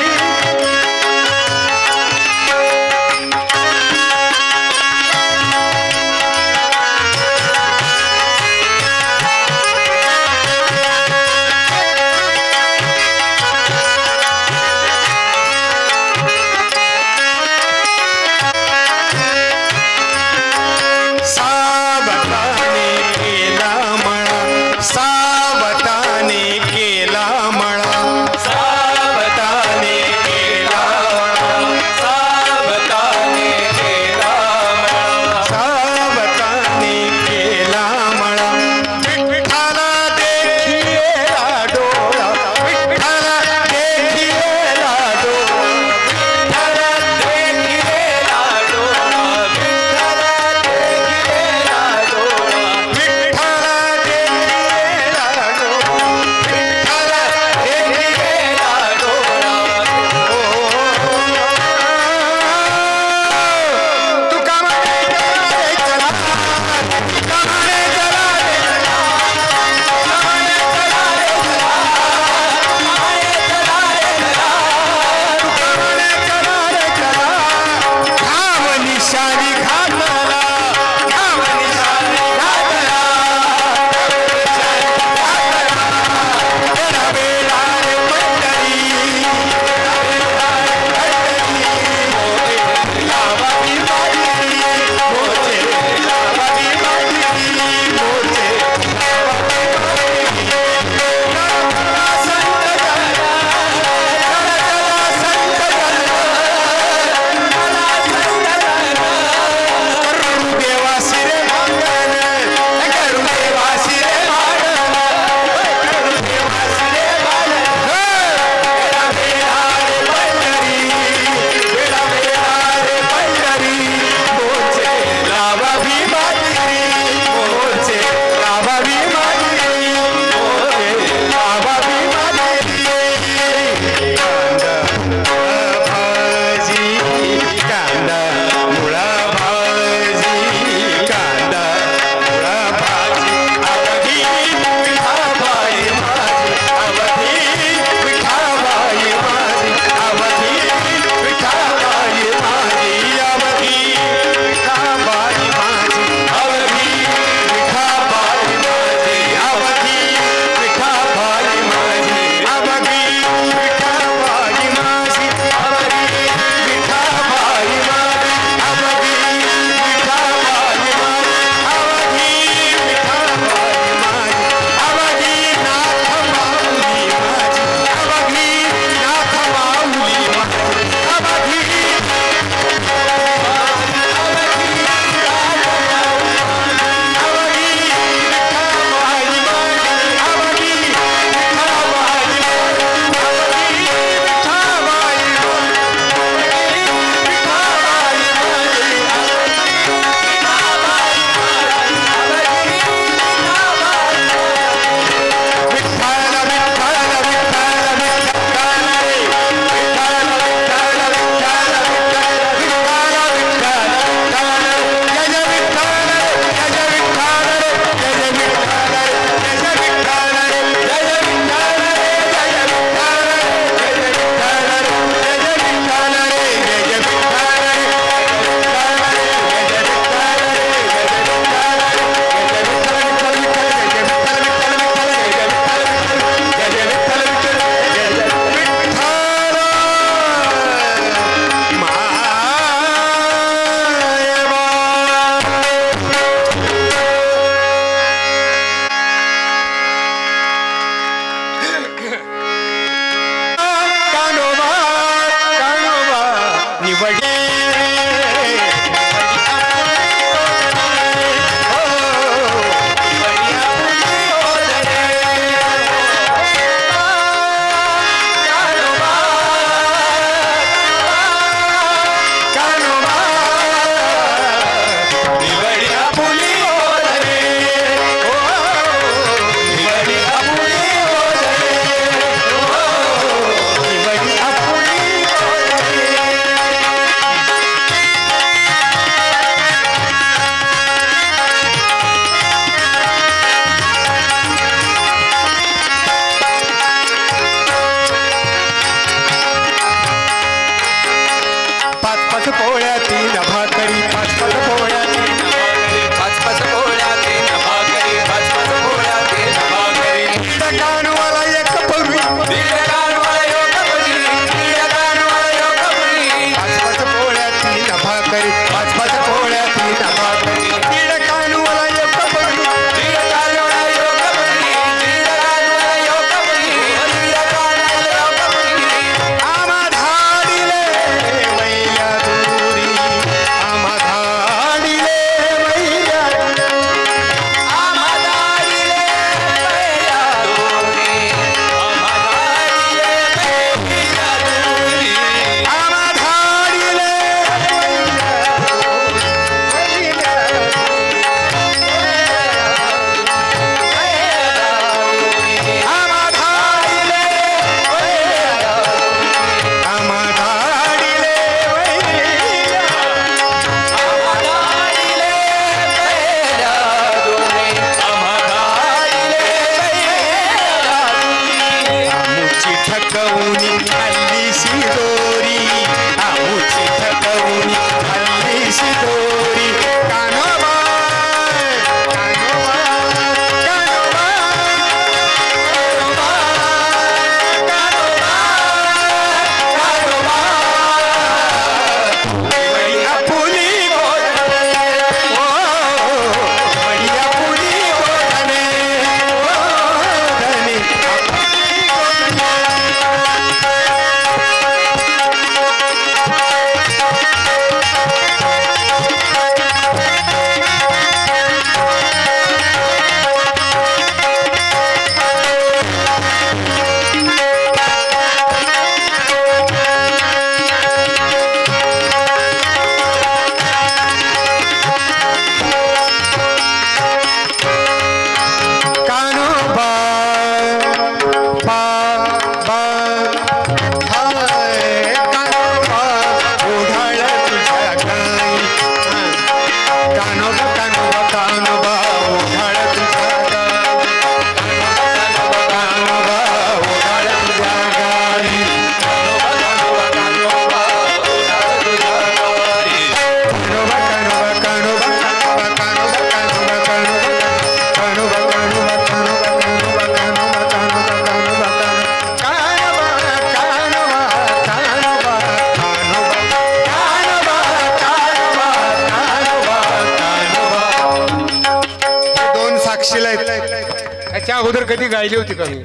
साक्षीला आहेत. त्याच्या अगोदर कधी गायली होती का मी?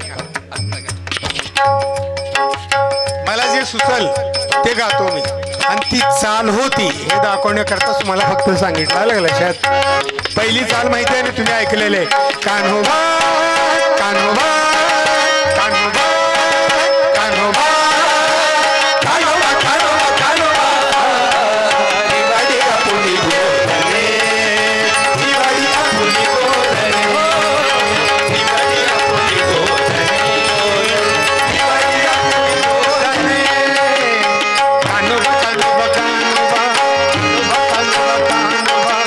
मला जे सुचल ते गातो मी, आणि ती चाल होती हे दाखवण्याकरताच मला फक्त सांगितलं. आलं का लक्षात? पहिली चाल माहिती आहे ना, तुम्ही ऐकलेले, कान्होबा कान्होबा कान्होबा कान्होबा कान्होबा कान्होबा कान्होबा दिवाळी आपुली गोधने, दिवाळी आपुली गोधने, दिवाळी आपुली गोधने, दिवाळी आपुली गोधने. कान्होबा कान्होबा कान्होबा कान्होबा कान्होबा कान्होबा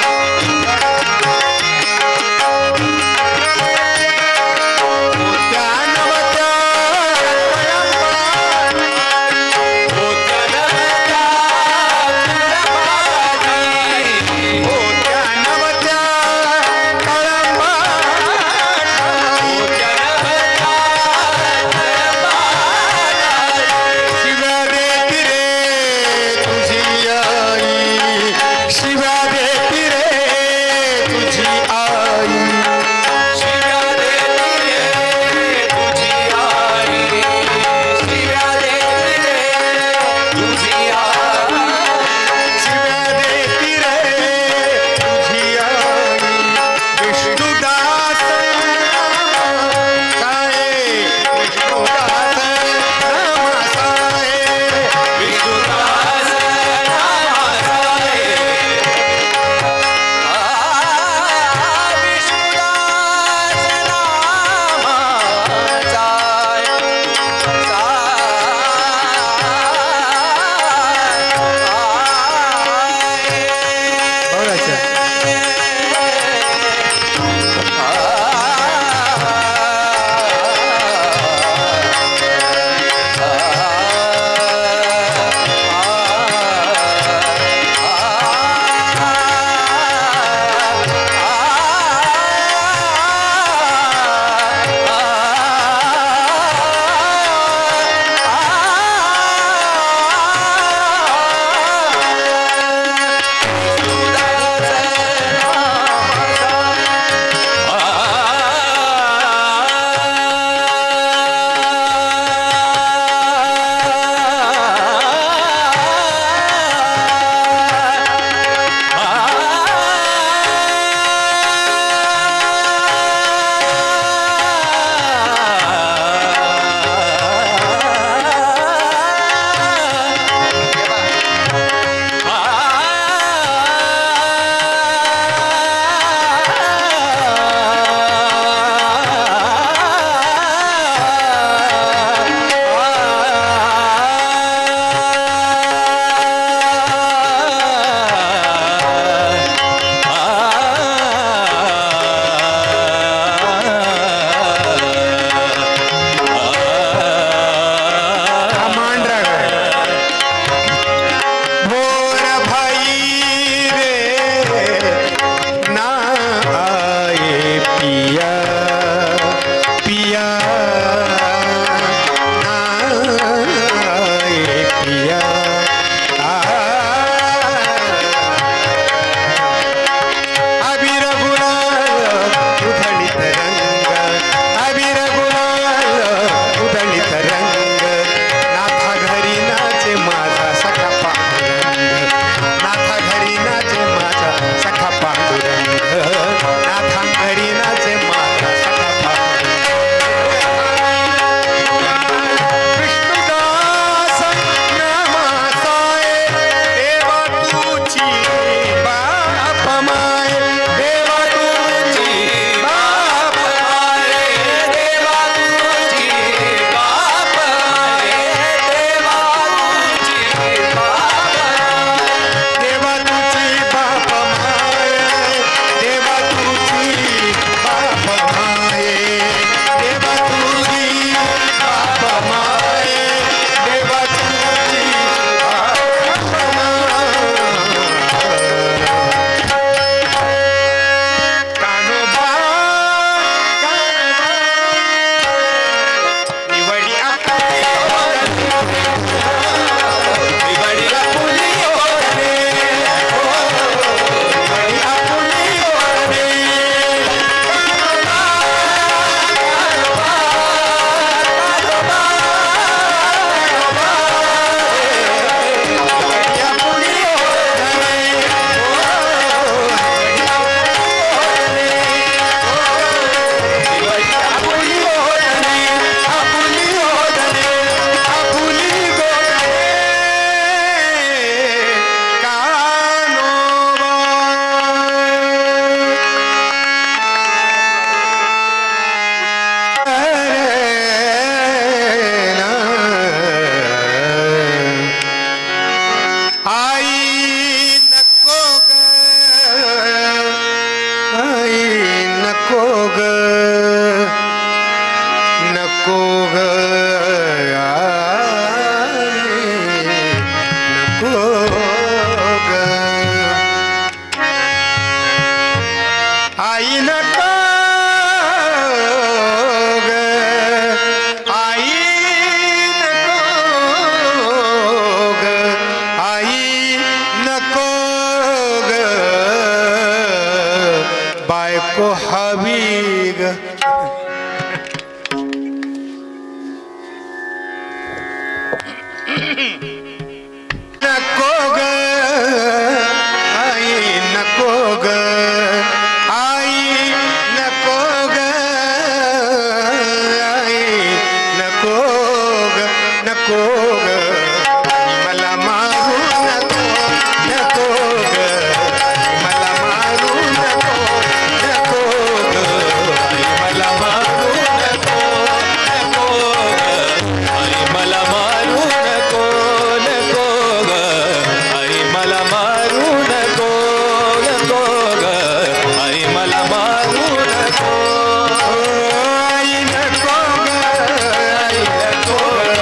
नको ग नको ग नको ग आई नको ग आई नको ग आई नको ग बायको हवी ग नको ग आई नको ग आई नको ग आई नको ग नको ग मला मारू नको नको ग मला मारू नको नको ग मला मारू नको नको ग आई मला मारू नको नको ग आई मला मारू नको नको ग आई मला मारू नको आई नको ग आई नको ग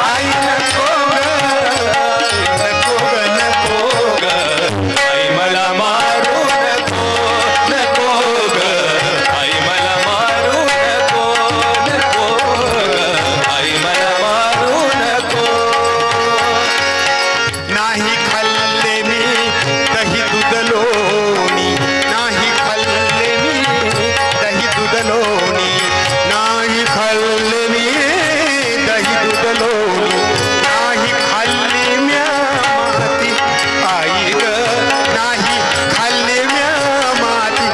आई नको ग नको ग नको आई मला मारू नको नको ग आई मला मारू नको नको ग आई मला मारू नको नाही खाल्ले मी दही दूध लोणी नाही खाल्ले मी दही दूध लोणी नाही खाल्ले मी दही दूध लोणी नाही खाल्ली म्या माती आई ग नाही खाल्ली म्या माती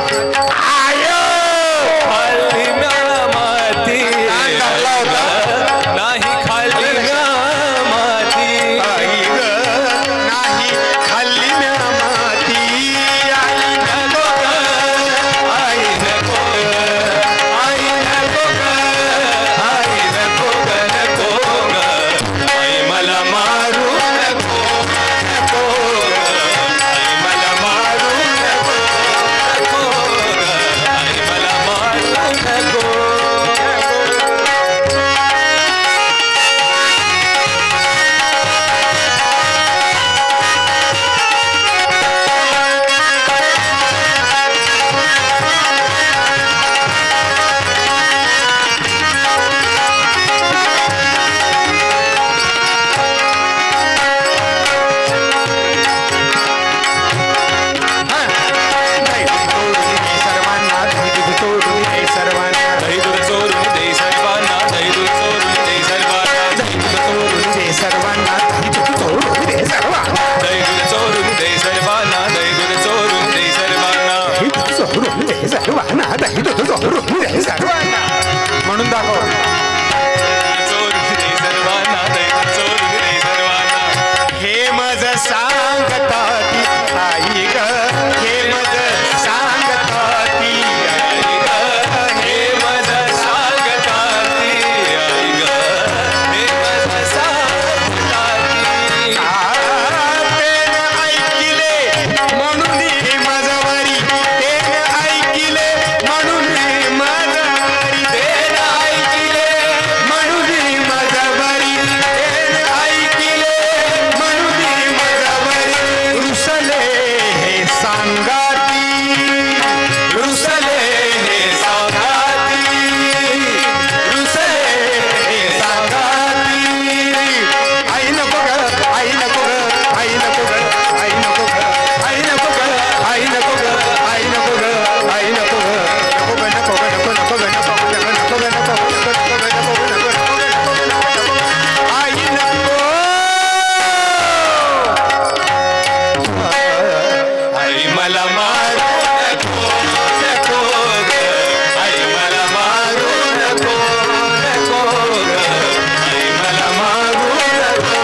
आयो खाल्ली म्या माती झाला होता नाही खाल्ली म्या माती आई ग नाही खाल्ली म्या माती आई नको ग आई नको ग आई नको ग आई नको ग नको ग आई मला मारू नको नको ग आई मला मारू नको नको ग आई मला मारू नको सर्वांना सोडून दे सर्वांना दही दूध चोरून दे सर्वांना दही दूध चोरून दे सर्वांना सोडून दे सर्वांना सोडून दे सर्वांना दही दूध चोरून दे सर्वांना दही दूध चोरून दे सर्वांना सोडून दे सर्वांना दही दूध सोडून दे सर्वांना म्हणून दाखव चोरून दे सर्वांना दही दूध चोरून दे सर्वांना हे मज सांगताती आई ग हे मज सांगताती आई ग हे माझं सांगताती आई ग हे माझं सांगताती तेन ऐकिले म्हणून माझावारी तेन ऐकिले म्हणून माझावारी तेन ऐकिले म्हणून माझावारी तेन ऐकिले म्हणून माझावारी रुसले हे सांगाती रुसले हे सांगाती रुसले हे सांगाती आई नको ग आई नको ग आई नको ग आई नको ग आई नको ग आई नको ग आई नको ग आई नको ग नको ग नको ग नको नको ग नको ग नको ग नको ग नको ग नको ग नको ग नको ग आई नको आई मला मारू नको नको ग आई मला मारू नको नको ग आई मला मारू नको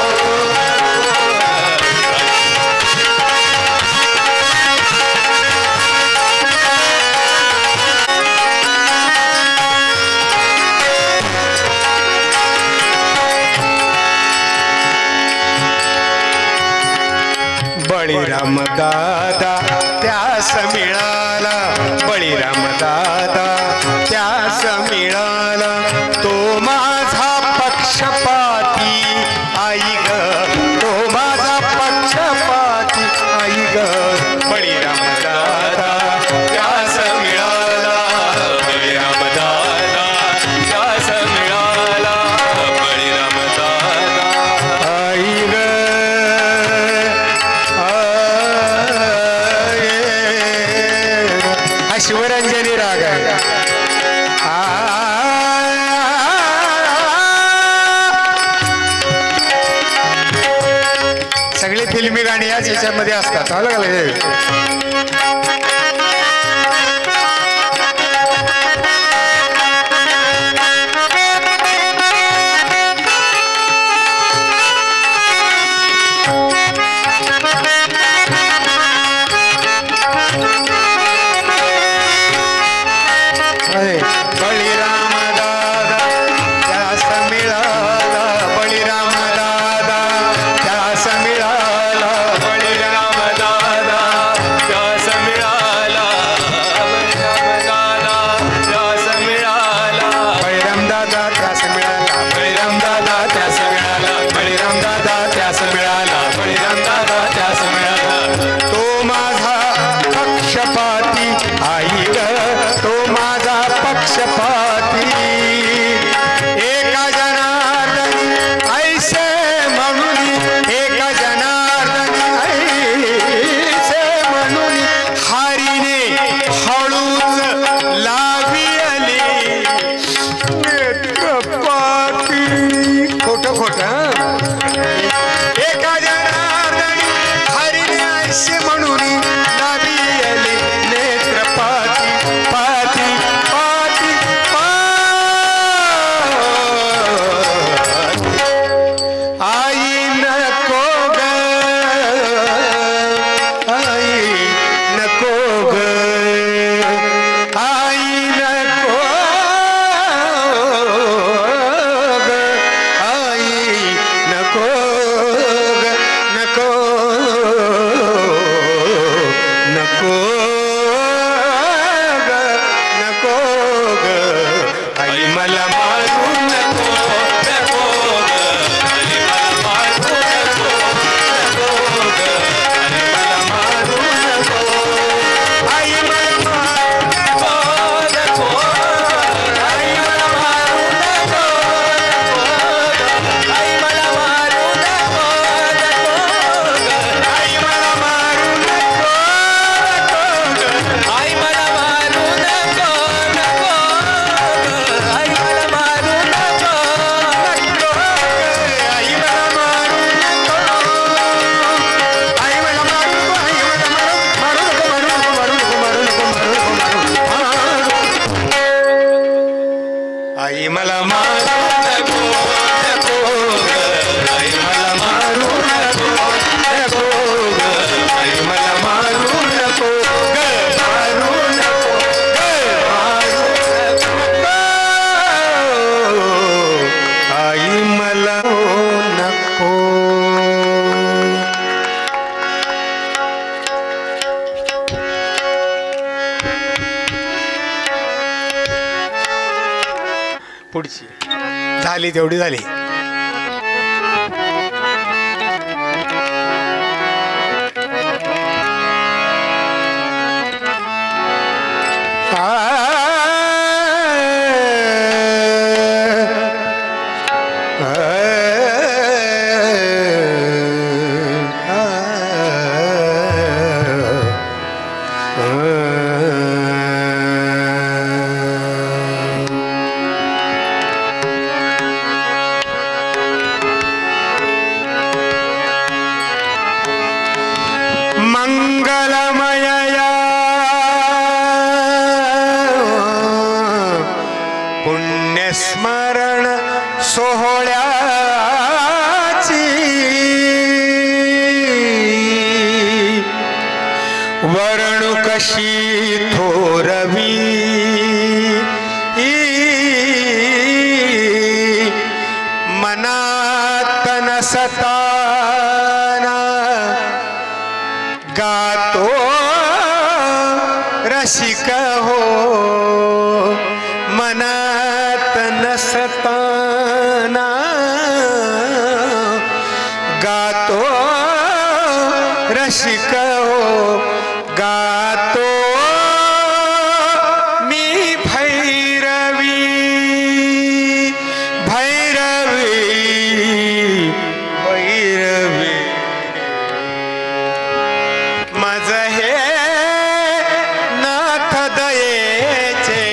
बळीराम दादा त्यास मिळाला बळीराम रामदादा त्यास मिळाला तो माझा पक्षपाती आई ग, तो माझा पक्षपाती आई ग. बळीरामदादा त्यास मिळाला बळीरामदादा, त्यास मिळाला बळीरामदादा. आई ग हा शिवरंजनी राग आहे. सगळी फिल्मी गाणी याच ह्याच्यामध्ये असतात. आलं का लक्षात? बळीरामदादा त्यास मिळाला, बळीरामदादा त्यास मिळाला, बळीरामदादा त्यास मिळाला, बळीरामदादा त्यास मिळाला, बळीरामदादा त्यास मिळाला, बळीरामदादा त्यास मिळाला, बळीरामदादा त्यास मिळाला, बळीरामदादा त्यास मिळाला. तो माझा पक्षपाती आई ग, तो माझा पक्षपाती. एका जनार्दनी ऐसे म्हणून, एका जनार्दनी ऐसे म्हणून हरीने हळूच लाविले नेत्रपाती. खोटं खोटं एका जनार्दनी हरीने ऐसे म्हणून लाविले नेत्रपाती पाती पाती पाती. आई नको ग, आई नको ग, आई नको ग, आई नको ग, नको नको ग, नको ग. आई मला मारू नको, नको ग, आई मला मारू नको, नको ग, आई मला मारू नको, आई मला नको, आई मला मारू नको, आई मला मारू नको, आई मला मारू नको, आई मला मारू नको, आई मला मारू नको, आई मला मारू नको, आई मला मारू नको, आई मला मारू नको, मारू नको, मारू नको, मारू नको, मारू नको, मारू नको. आई मला मारू नको, नको ग, आई मला मारू नको, नको ग, आई मला मारू नको ग, मारू नको ग, मारू नको. आई मला नको. पुढची झाली तेवढी झाली. मंगलमयया पुण्यस्मरण सोहळ्याची वरणू कशी थोरवी मनात नसताना गातो रसिक हो मनात नसताना गातो रसिक हो गातो मी भैरवी भैरवी भैरवी माझ हे नाथ दयेचे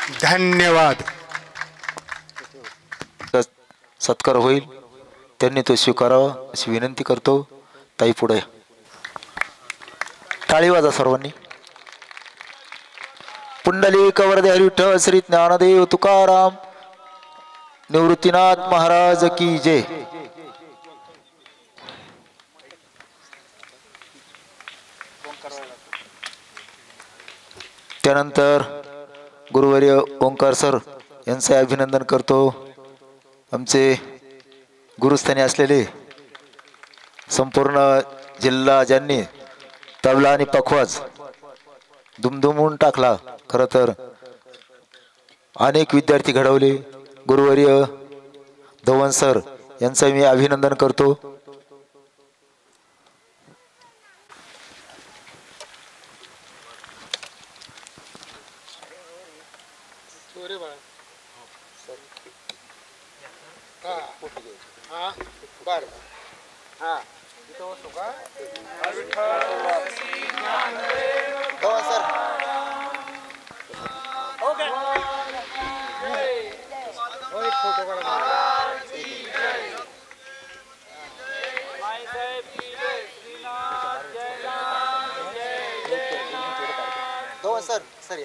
धन्यवाद. सत्कार होईल त्यांनी तो स्वीकारावा अशी विनंती करतो. ताई पुढे टाळी वाजा सर्वांनी. पुंडलिक वरदे हरी विठ्ठल श्री ज्ञानदेव तुकाराम निवृत्तीनाथ महाराज की जय. त्यानंतर गुरुवर्य ओंकार सर यांचे अभिनंदन करतो. आमचे गुरुस्थानी असलेले संपूर्ण जिल्हा ज्यांनी तबला आणि पखवाज दुमदुमून टाकला. खरं तर अनेक विद्यार्थी घडवले. गुरुवर्य धवन सर यांचं मी अभिनंदन करतो. सर